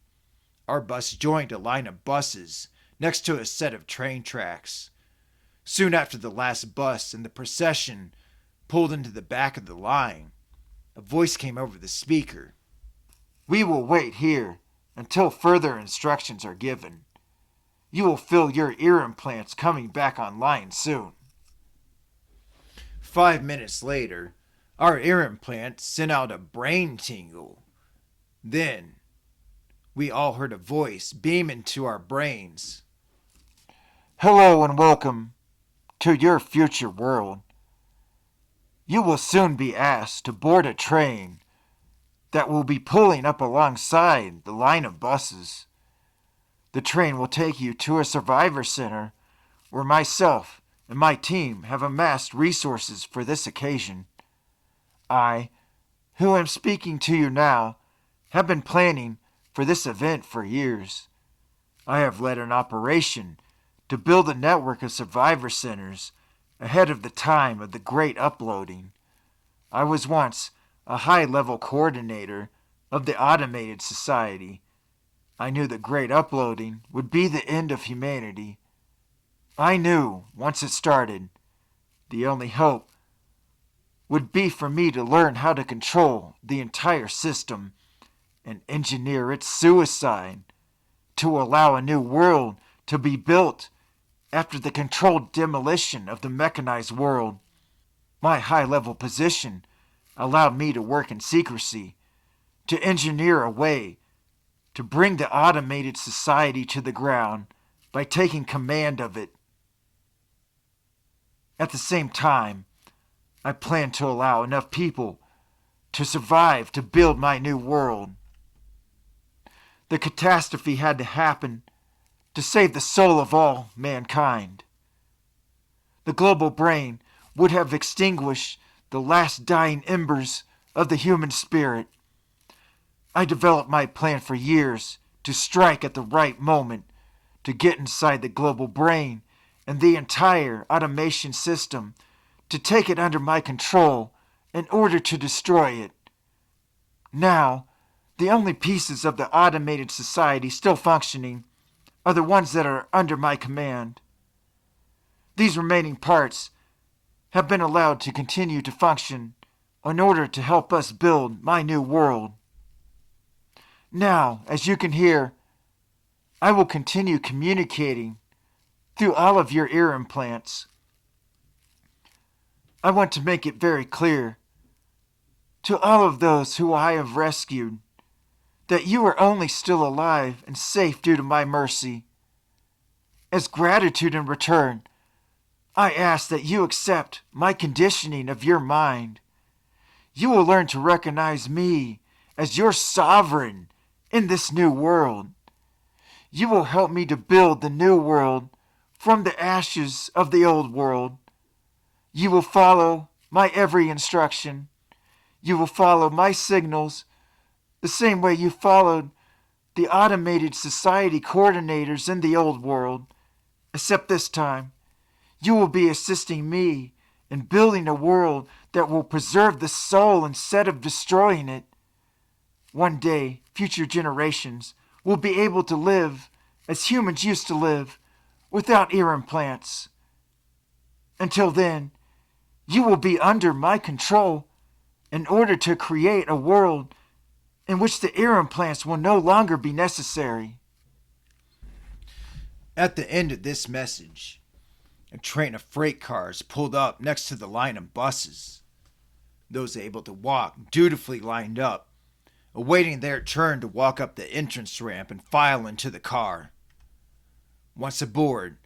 Our bus joined a line of buses next to a set of train tracks. Soon after the last bus in the procession pulled into the back of the line, a voice came over the speaker. We will wait here until further instructions are given. You will feel your ear implants coming back online soon. 5 minutes later, our ear implant sent out a brain tingle. Then, we all heard a voice beam into our brains. Hello and welcome to your future world. You will soon be asked to board a train that will be pulling up alongside the line of buses. The train will take you to a survivor center where myself and my team have amassed resources for this occasion. I, who am speaking to you now, have been planning for this event for years. I have led an operation to build a network of survivor centers ahead of the time of the Great Uploading. I was once a high-level coordinator of the Automated Society. I knew the Great Uploading would be the end of humanity. I knew, once it started, the only hope would be for me to learn how to control the entire system and engineer its suicide to allow a new world to be built after the controlled demolition of the mechanized world. My high-level position allowed me to work in secrecy, to engineer a way to bring the automated society to the ground by taking command of it. At the same time, I plan to allow enough people to survive to build my new world. The catastrophe had to happen to save the soul of all mankind. The global brain would have extinguished the last dying embers of the human spirit. I developed my plan for years to strike at the right moment to get inside the global brain and the entire automation system, to take it under my control in order to destroy it. Now, the only pieces of the automated society still functioning are the ones that are under my command. These remaining parts have been allowed to continue to function in order to help us build my new world. Now, as you can hear, I will continue communicating through all of your ear implants. I want to make it very clear to all of those who I have rescued that you are only still alive and safe due to my mercy. As gratitude in return, I ask that you accept my conditioning of your mind. You will learn to recognize me as your sovereign in this new world. You will help me to build the new world from the ashes of the old world. You will follow my every instruction. You will follow my signals the same way you followed the automated society coordinators in the old world, except this time you will be assisting me in building a world that will preserve the soul instead of destroying it. One day, future generations will be able to live as humans used to live, without ear implants. Until then, you will be under my control in order to create a world in which the ear implants will no longer be necessary. At the end of this message, a train of freight cars pulled up next to the line of buses. Those able to walk dutifully lined up, awaiting their turn to walk up the entrance ramp and file into the car. Once aboard,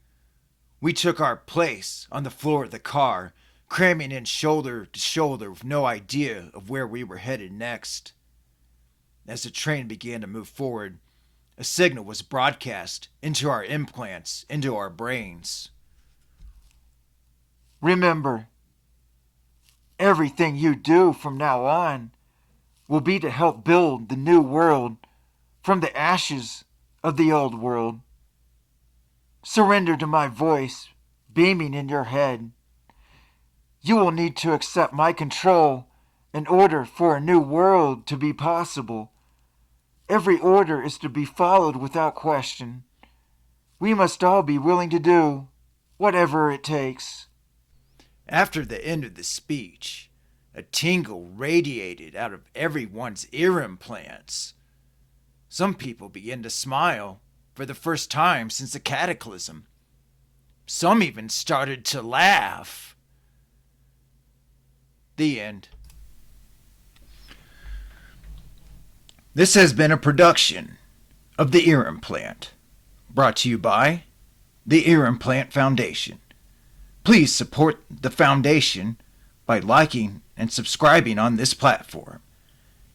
we took our place on the floor of the car, cramming in shoulder to shoulder with no idea of where we were headed next. As the train began to move forward, a signal was broadcast into our implants, into our brains. Remember, everything you do from now on will be to help build the new world from the ashes of the old world. Surrender to my voice beaming in your head. You will need to accept my control in order for a new world to be possible. Every order is to be followed without question. We must all be willing to do whatever it takes. After the end of the speech, a tingle radiated out of everyone's ear implants. Some people began to smile for the first time since the cataclysm. Some even started to laugh. The end. This has been a production of the Ear Implant, brought to you by the Ear Implant Foundation. Please support the foundation by liking and subscribing on this platform.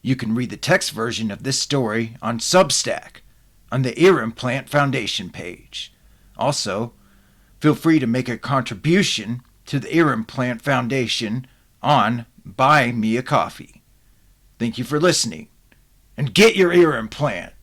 You can read the text version of this story on Substack on the Ear Implant Foundation page. Also, feel free to make a contribution to the Ear Implant Foundation on Buy Me a Coffee. Thank you for listening, and get your ear implant.